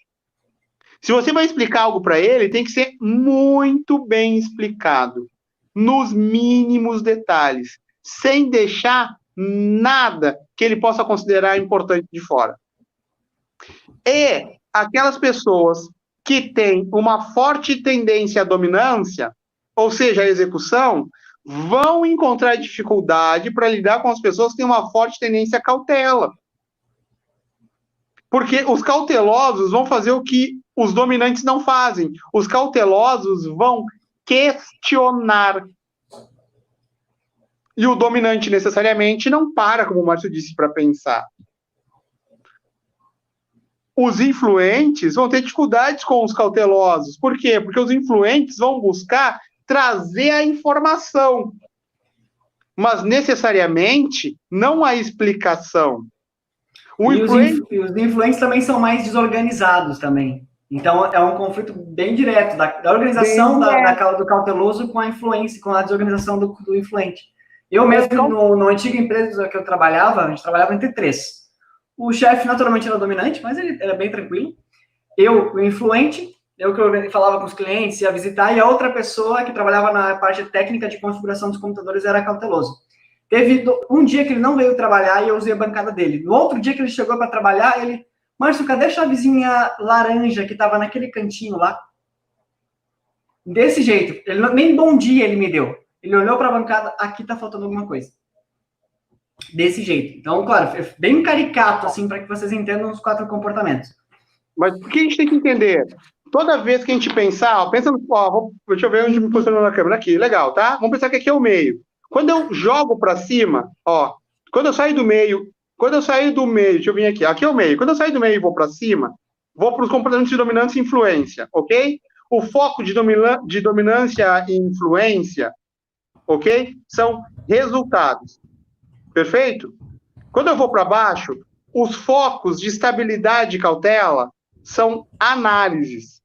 Se você vai explicar algo para ele, tem que ser muito bem explicado, nos mínimos detalhes, sem deixar nada que ele possa considerar importante de fora. E aquelas pessoas que têm uma forte tendência à dominância, ou seja, à execução, vão encontrar dificuldade para lidar com as pessoas que têm uma forte tendência à cautela. Porque os cautelosos vão fazer o que os dominantes não fazem. Os cautelosos vão questionar. E o dominante, necessariamente, não para, como o Márcio disse, para pensar. Os influentes vão ter dificuldades com os cautelosos. Por quê? Porque os influentes vão buscar trazer a informação, mas necessariamente não a explicação. Os influentes também são mais desorganizados também. Então é um conflito bem direto da organização do cauteloso com a influência, com a desorganização do influente. Eu mesmo, no antigo empresa que eu trabalhava, a gente trabalhava entre 3. O chefe naturalmente era dominante, mas ele era bem tranquilo. Eu, o influente, eu que falava com os clientes, ia visitar, e a outra pessoa que trabalhava na parte técnica de configuração dos computadores era cauteloso. Teve um dia que ele não veio trabalhar e eu usei a bancada dele. No outro dia que ele chegou para trabalhar, ele... Márcio, cadê a chavezinha laranja que estava naquele cantinho lá? Desse jeito. Ele nem bom dia ele me deu. Ele olhou para a bancada, aqui está faltando alguma coisa. Desse jeito. Então, claro, é bem caricato, assim, para que vocês entendam os 4 comportamentos. Mas o que a gente tem que entender? Toda vez que a gente pensar, pensa no... deixa eu ver onde me posicionou na câmera. Aqui, legal, tá? Vamos pensar que aqui é o meio. Quando eu jogo para cima, quando eu saio do meio, deixa eu vir aqui é o meio. Quando eu saio do meio e vou para cima, vou para os comportamentos de dominância e influência, ok? O foco de dominância e influência, ok? São resultados. Perfeito? Quando eu vou para baixo, os focos de estabilidade e cautela são análises.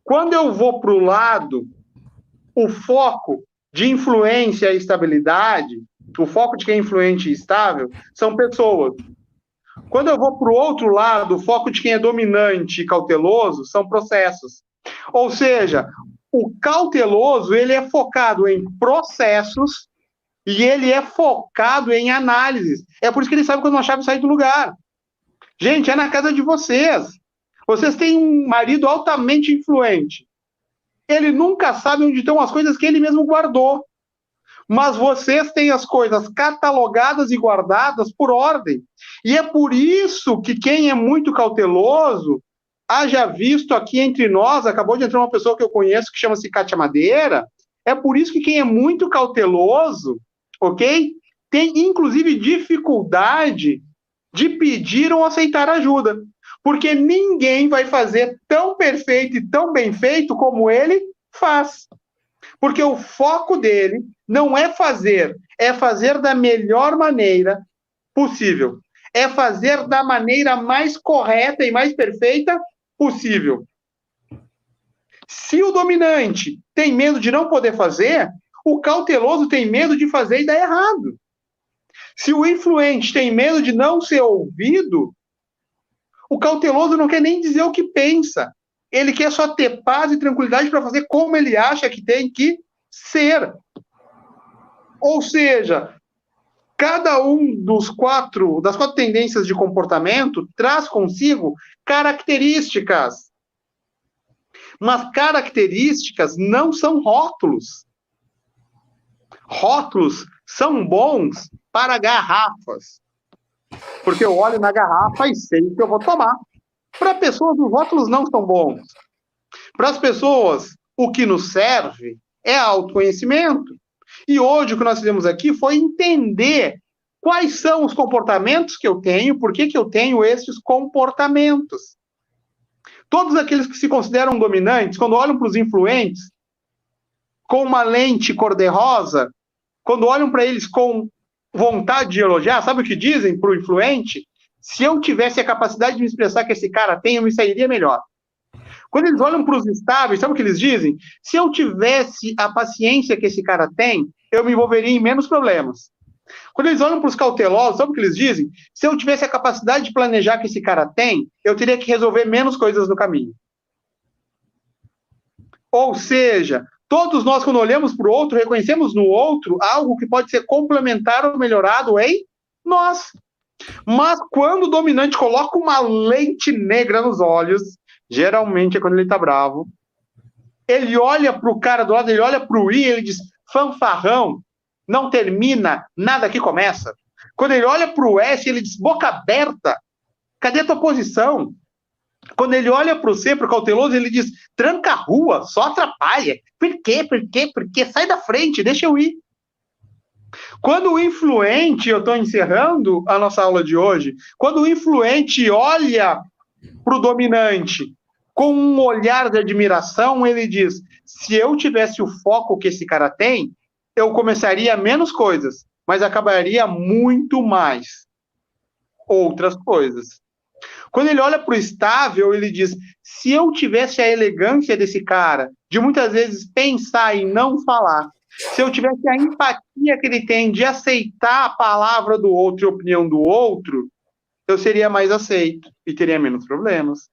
Quando eu vou para o lado, o foco de influência e estabilidade o foco de quem é influente e estável, são pessoas. Quando eu vou para o outro lado, o foco de quem é dominante e cauteloso são processos. Ou seja, o cauteloso, ele é focado em processos e ele é focado em análises. É por isso que ele sabe quando uma chave sai do lugar. Gente, é na casa de vocês. Vocês têm um marido altamente influente. Ele nunca sabe onde estão as coisas que ele mesmo guardou. Mas vocês têm as coisas catalogadas e guardadas por ordem. E é por isso que quem é muito cauteloso, haja visto aqui entre nós, acabou de entrar uma pessoa que eu conheço que chama-se Cátia Madeira, é por isso que quem é muito cauteloso, ok? Tem, inclusive, dificuldade de pedir ou aceitar ajuda. Porque ninguém vai fazer tão perfeito e tão bem feito como ele faz. Porque o foco dele não é fazer da melhor maneira possível. É fazer da maneira mais correta e mais perfeita possível. Se o dominante tem medo de não poder fazer, o cauteloso tem medo de fazer e dar errado. Se o influente tem medo de não ser ouvido, o cauteloso não quer nem dizer o que pensa. Ele quer só ter paz e tranquilidade para fazer como ele acha que tem que ser. Ou seja, cada um das quatro tendências de comportamento traz consigo características. Mas características não são rótulos. Rótulos são bons para garrafas. Porque eu olho na garrafa e sei o que eu vou tomar. Para pessoas, os rótulos não são bons. Para as pessoas, o que nos serve é autoconhecimento. E hoje o que nós fizemos aqui foi entender quais são os comportamentos que eu tenho, por que eu tenho esses comportamentos. Todos aqueles que se consideram dominantes, quando olham para os influentes com uma lente cor-de-rosa, quando olham para eles com vontade de elogiar, sabe o que dizem para o influente? Se eu tivesse a capacidade de me expressar que esse cara tem, eu me sairia melhor. Quando eles olham para os estáveis, sabe o que eles dizem? Se eu tivesse a paciência que esse cara tem, eu me envolveria em menos problemas. Quando eles olham para os cautelosos, sabe o que eles dizem? Se eu tivesse a capacidade de planejar que esse cara tem, eu teria que resolver menos coisas no caminho. Ou seja, todos nós, quando olhamos para o outro, reconhecemos no outro algo que pode ser complementar ou melhorado em nós. Mas quando o dominante coloca uma lente negra nos olhos, geralmente é quando ele está bravo, ele olha para o cara do lado, ele olha para o I, ele diz, fanfarrão, não termina, nada que começa. Quando ele olha para o S, ele diz, boca aberta, cadê a tua posição? Quando ele olha para o C, para o cauteloso, ele diz, tranca a rua, só atrapalha. Por quê? Por quê? Por quê? Sai da frente, deixa eu ir. Quando o influente, eu estou encerrando a nossa aula de hoje, quando o influente olha para o dominante com um olhar de admiração, ele diz, se eu tivesse o foco que esse cara tem, eu começaria menos coisas, mas acabaria muito mais outras coisas. Quando ele olha para o estável, ele diz, se eu tivesse a elegância desse cara, de muitas vezes pensar e não falar, se eu tivesse a empatia que ele tem de aceitar a palavra do outro e a opinião do outro, eu seria mais aceito e teria menos problemas.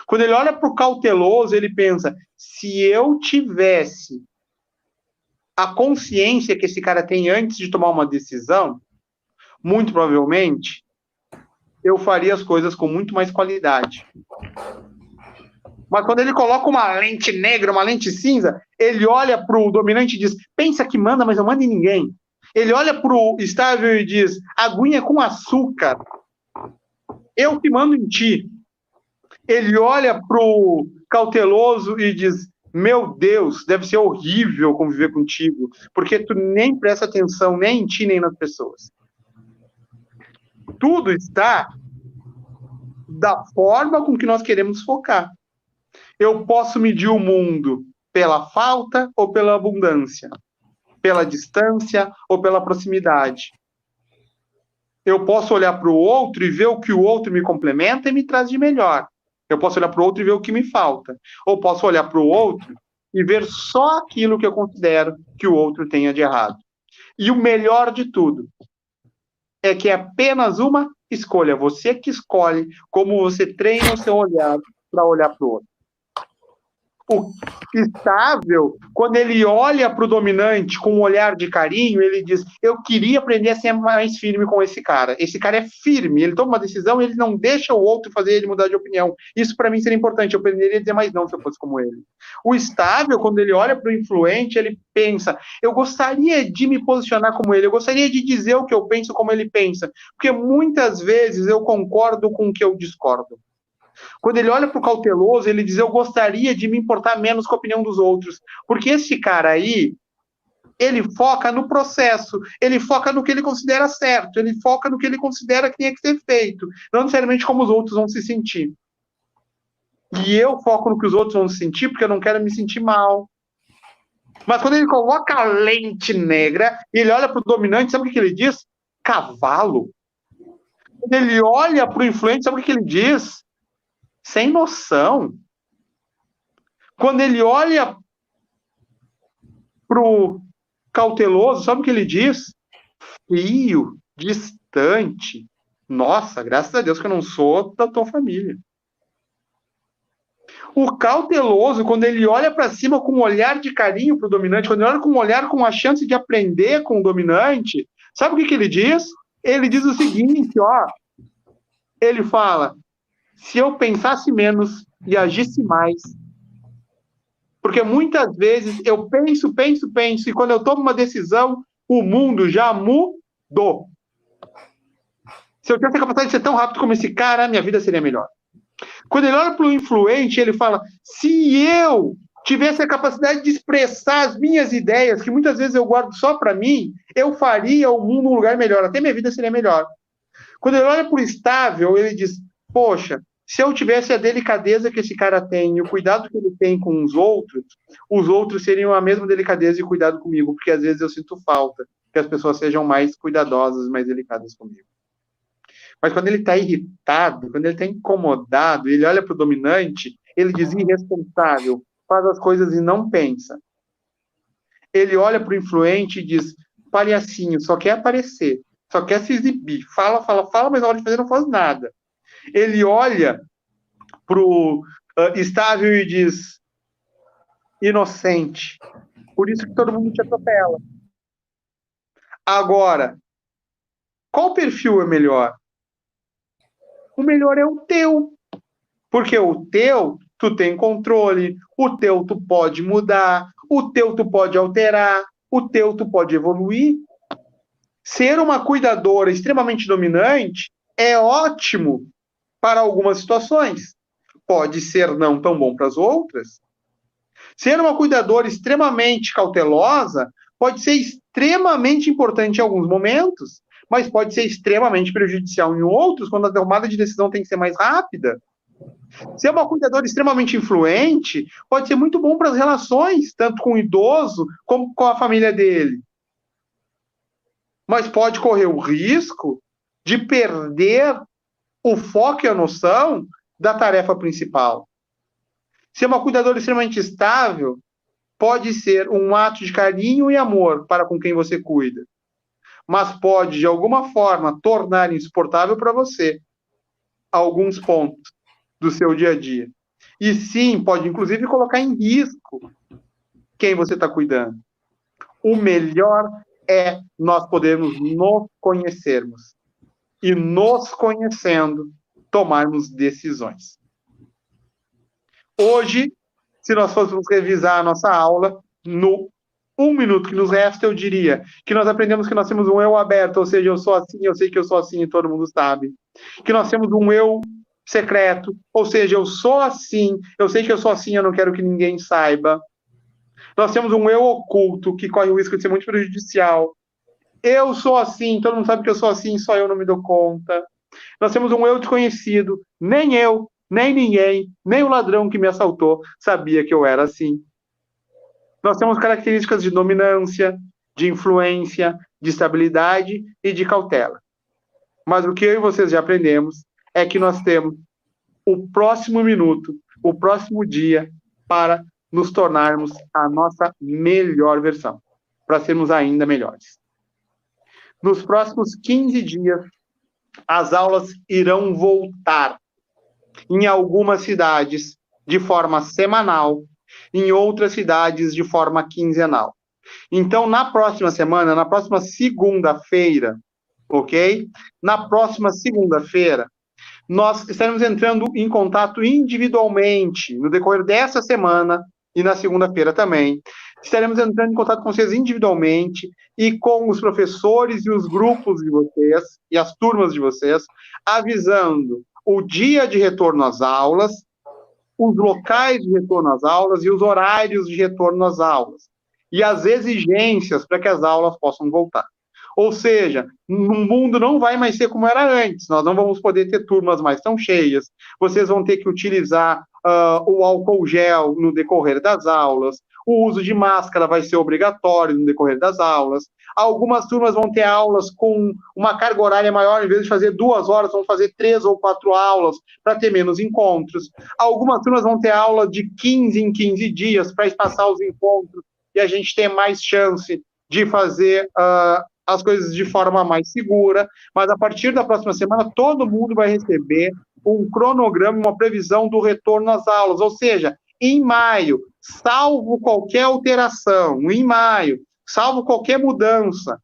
Quando ele olha para o cauteloso, ele pensa, se eu tivesse a consciência que esse cara tem antes de tomar uma decisão, muito provavelmente, eu faria as coisas com muito mais qualidade. Mas quando ele coloca uma lente negra, uma lente cinza, ele olha para o dominante e diz, pensa que manda, mas não manda em ninguém. Ele olha para o estável e diz, aguinha com açúcar, eu que mando em ti. Ele olha para o cauteloso e diz, meu Deus, deve ser horrível conviver contigo, porque tu nem presta atenção nem em ti, nem nas pessoas. Tudo está da forma com que nós queremos focar. Eu posso medir o mundo pela falta ou pela abundância, pela distância ou pela proximidade. Eu posso olhar para o outro e ver o que o outro me complementa e me traz de melhor. Eu posso olhar para o outro e ver o que me falta. Ou posso olhar para o outro e ver só aquilo que eu considero que o outro tenha de errado. E o melhor de tudo é que é apenas uma escolha. Você que escolhe como você treina o seu olhar para olhar para o outro. O estável, quando ele olha para o dominante com um olhar de carinho, ele diz, eu queria aprender a ser mais firme com esse cara. Esse cara é firme, ele toma uma decisão e ele não deixa o outro fazer ele mudar de opinião. Isso para mim seria importante, eu aprenderia a dizer mais não se eu fosse como ele. O estável, quando ele olha para o influente, ele pensa, eu gostaria de me posicionar como ele, eu gostaria de dizer o que eu penso como ele pensa, porque muitas vezes eu concordo com o que eu discordo. Quando ele olha para o cauteloso, ele diz, eu gostaria de me importar menos com a opinião dos outros. Porque esse cara aí, ele foca no processo, ele foca no que ele considera certo, ele foca no que ele considera que tinha que ser feito, não necessariamente como os outros vão se sentir. E eu foco no que os outros vão se sentir, porque eu não quero me sentir mal. Mas quando ele coloca a lente negra, e ele olha para o dominante, sabe o que ele diz? Cavalo. Quando ele olha para o influente, sabe o que ele diz? Sem noção. Quando ele olha pro cauteloso, sabe o que ele diz? Frio, distante. Nossa, graças a Deus que eu não sou da tua família. O cauteloso, quando ele olha para cima com um olhar de carinho pro dominante, quando ele olha com um olhar com a chance de aprender com o dominante, sabe o que ele diz? Ele diz o seguinte, ó. Ele fala, se eu pensasse menos e agisse mais. Porque muitas vezes eu penso, e quando eu tomo uma decisão, o mundo já mudou. Se eu tivesse a capacidade de ser tão rápido como esse cara, minha vida seria melhor. Quando ele olha para o influente, ele fala, se eu tivesse a capacidade de expressar as minhas ideias, que muitas vezes eu guardo só para mim, eu faria o mundo um lugar melhor, até minha vida seria melhor. Quando ele olha para o estável, ele diz, poxa, se eu tivesse a delicadeza que esse cara tem e o cuidado que ele tem com os outros seriam a mesma delicadeza e cuidado comigo, porque às vezes eu sinto falta que as pessoas sejam mais cuidadosas, mais delicadas comigo. Mas quando ele está irritado, quando ele está incomodado, ele olha para o dominante, ele diz irresponsável, faz as coisas e não pensa. Ele olha para o influente e diz palhacinho, só quer aparecer, só quer se exibir, fala, mas na hora de fazer não faz nada. Ele olha pro estável e diz inocente. Por isso que todo mundo te atropela. Agora, qual perfil é melhor? O melhor é o teu. Porque o teu, tu tem controle, o teu tu pode mudar, o teu tu pode alterar, o teu tu pode evoluir. Ser uma cuidadora extremamente dominante é ótimo para algumas situações. Pode ser não tão bom para as outras. Ser uma cuidadora extremamente cautelosa pode ser extremamente importante em alguns momentos, mas pode ser extremamente prejudicial em outros, quando a tomada de decisão tem que ser mais rápida. Ser uma cuidadora extremamente influente pode ser muito bom para as relações, tanto com o idoso como com a família dele. Mas pode correr o risco de perder o foco e a noção da tarefa principal. Ser uma cuidadora extremamente estável pode ser um ato de carinho e amor para com quem você cuida, mas pode, de alguma forma, tornar insuportável para você alguns pontos do seu dia a dia. E sim, pode inclusive colocar em risco quem você está cuidando. O melhor é nós podermos nos conhecermos e, nos conhecendo, tomarmos decisões. Hoje, se nós fôssemos revisar a nossa aula, no 1 minuto que nos resta, eu diria que nós aprendemos que nós temos um eu aberto, ou seja, eu sou assim, eu sei que eu sou assim e todo mundo sabe. Que nós temos um eu secreto, ou seja, eu sou assim, eu sei que eu sou assim, eu não quero que ninguém saiba. Nós temos um eu oculto, que corre o risco de ser muito prejudicial. Eu sou assim, todo mundo sabe que eu sou assim, só eu não me dou conta. Nós temos um eu desconhecido, nem eu, nem ninguém, nem o ladrão que me assaltou sabia que eu era assim. Nós temos características de dominância, de influência, de estabilidade e de cautela. Mas o que eu e vocês já aprendemos é que nós temos o próximo minuto, o próximo dia, para nos tornarmos a nossa melhor versão, para sermos ainda melhores. nos próximos 15 dias, as aulas irão voltar em algumas cidades de forma semanal, em outras cidades de forma quinzenal. Então, na próxima semana, na próxima segunda-feira, ok? Na próxima segunda-feira, nós estaremos entrando em contato individualmente no decorrer dessa semana e na segunda-feira também. Estaremos entrando em contato com vocês individualmente e com os professores e os grupos de vocês e as turmas de vocês, avisando o dia de retorno às aulas, os locais de retorno às aulas e os horários de retorno às aulas e as exigências para que as aulas possam voltar. Ou seja, o mundo não vai mais ser como era antes, nós não vamos poder ter turmas mais tão cheias, vocês vão ter que utilizar o álcool gel no decorrer das aulas, o uso de máscara vai ser obrigatório no decorrer das aulas, algumas turmas vão ter aulas com uma carga horária maior, em vez de fazer 2 horas, vão fazer 3 ou 4 aulas para ter menos encontros, algumas turmas vão ter aula de 15 em 15 dias para espaçar os encontros e a gente ter mais chance de fazer as coisas de forma mais segura, mas a partir da próxima semana todo mundo vai receber um cronograma, uma previsão do retorno às aulas, ou seja, em maio, salvo qualquer alteração, em maio, salvo qualquer mudança,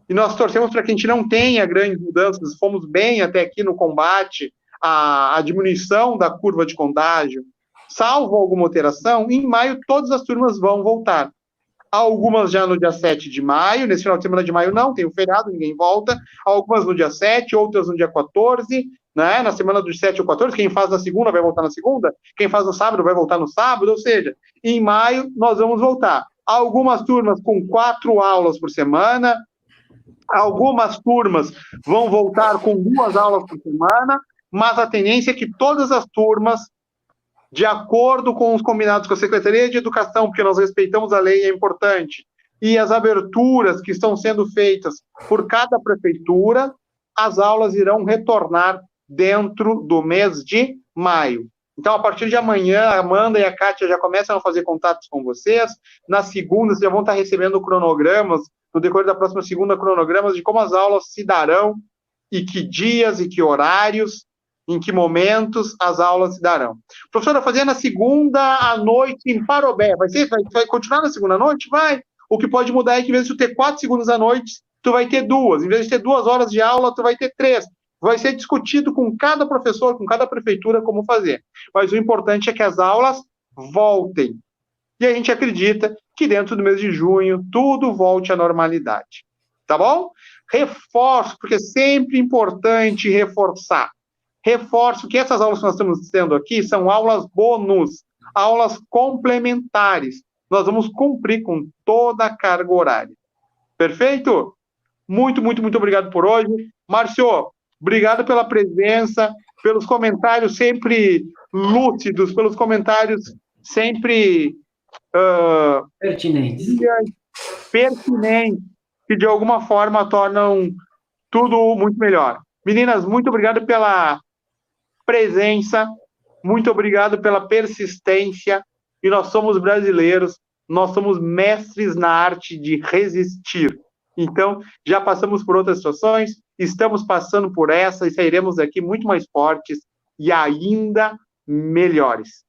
e nós torcemos para que a gente não tenha grandes mudanças, fomos bem até aqui no combate à diminuição da curva de contágio, salvo alguma alteração, em maio todas as turmas vão voltar. Algumas já no dia 7 de maio, nesse final de semana de maio não, tem o feriado, ninguém volta, algumas no dia 7, outras no dia 14, né? Na semana do 7 ou 14, quem faz na segunda vai voltar na segunda, quem faz no sábado vai voltar no sábado, ou seja, em maio nós vamos voltar. Algumas turmas com 4 aulas por semana, algumas turmas vão voltar com 2 aulas por semana, mas a tendência é que todas as turmas, de acordo com os combinados com a Secretaria de Educação, porque nós respeitamos a lei, é importante, e as aberturas que estão sendo feitas por cada prefeitura, as aulas irão retornar dentro do mês de maio. Então, a partir de amanhã, a Amanda e a Kátia já começam a fazer contatos com vocês. Na segunda, vocês já vão estar recebendo cronogramas, no decorrer da próxima segunda, cronogramas de como as aulas se darão, e que dias e que horários, em que momentos as aulas se darão. Professora, fazer na segunda à noite em Parobé, vai continuar na segunda à noite? Vai. O que pode mudar é que, em vez de tu ter 4 segundas à noite, tu vai ter 2. Em vez de ter 2 horas de aula, tu vai ter 3. Vai ser discutido com cada professor, com cada prefeitura, como fazer. Mas o importante é que as aulas voltem. E a gente acredita que dentro do mês de junho, tudo volte à normalidade. Tá bom? Reforço, porque é sempre importante reforçar. Reforço que essas aulas que nós estamos tendo aqui são aulas bônus, aulas complementares. Nós vamos cumprir com toda a carga horária. Perfeito? Muito, muito, muito obrigado por hoje. Márcio, obrigado pela presença, pelos comentários sempre lúcidos, pelos comentários sempre pertinentes, que de alguma forma tornam tudo muito melhor. Meninas, muito obrigado pela presença, muito obrigado pela persistência, e nós somos brasileiros, nós somos mestres na arte de resistir. Então, já passamos por outras situações, estamos passando por essa e sairemos daqui muito mais fortes e ainda melhores.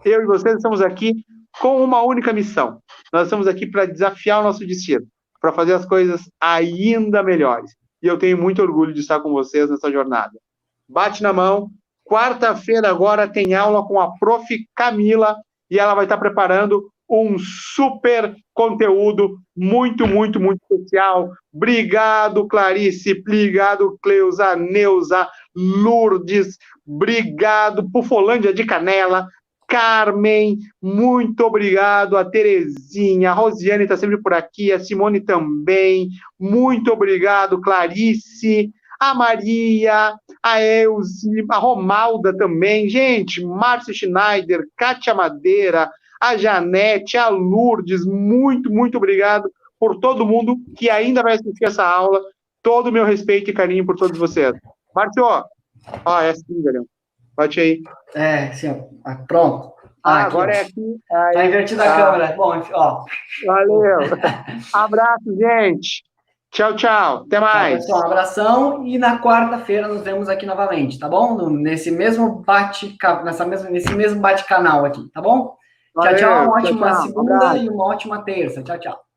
Eu e vocês estamos aqui com uma única missão. Nós estamos aqui para desafiar o nosso destino, para fazer as coisas ainda melhores. E eu tenho muito orgulho de estar com vocês nessa jornada. Bate na mão. Quarta-feira agora tem aula com a Prof. Camila e ela vai estar preparando um super conteúdo muito, muito, muito especial. Obrigado, Clarice. Obrigado, Cleusa, Neuza, Lourdes. Obrigado, Pufolândia de Canela. Carmen, muito obrigado, a Terezinha, a Rosiane está sempre por aqui, a Simone também, muito obrigado, Clarice, a Maria, a Elze, a Romalda também, gente, Márcia Schneider, Kátia Madeira, a Janete, a Lourdes, muito, muito obrigado por todo mundo que ainda vai assistir essa aula, todo o meu respeito e carinho por todos vocês. Márcio, é assim, galera. Bate aí. Sim, pronto. Agora é aqui. Tá invertida a câmera. Bom, enfim, ó. Valeu. Abraço, gente. Tchau, tchau. Até Tchau, mais. pessoal. Um abração. E na quarta-feira nos vemos aqui novamente, tá bom? Nesse mesmo nesse mesmo bate-canal aqui, tá bom? Valeu, Tchau, tchau. Uma tchau, ótima tchau. Um segunda abraço. e uma ótima terça. Tchau, tchau.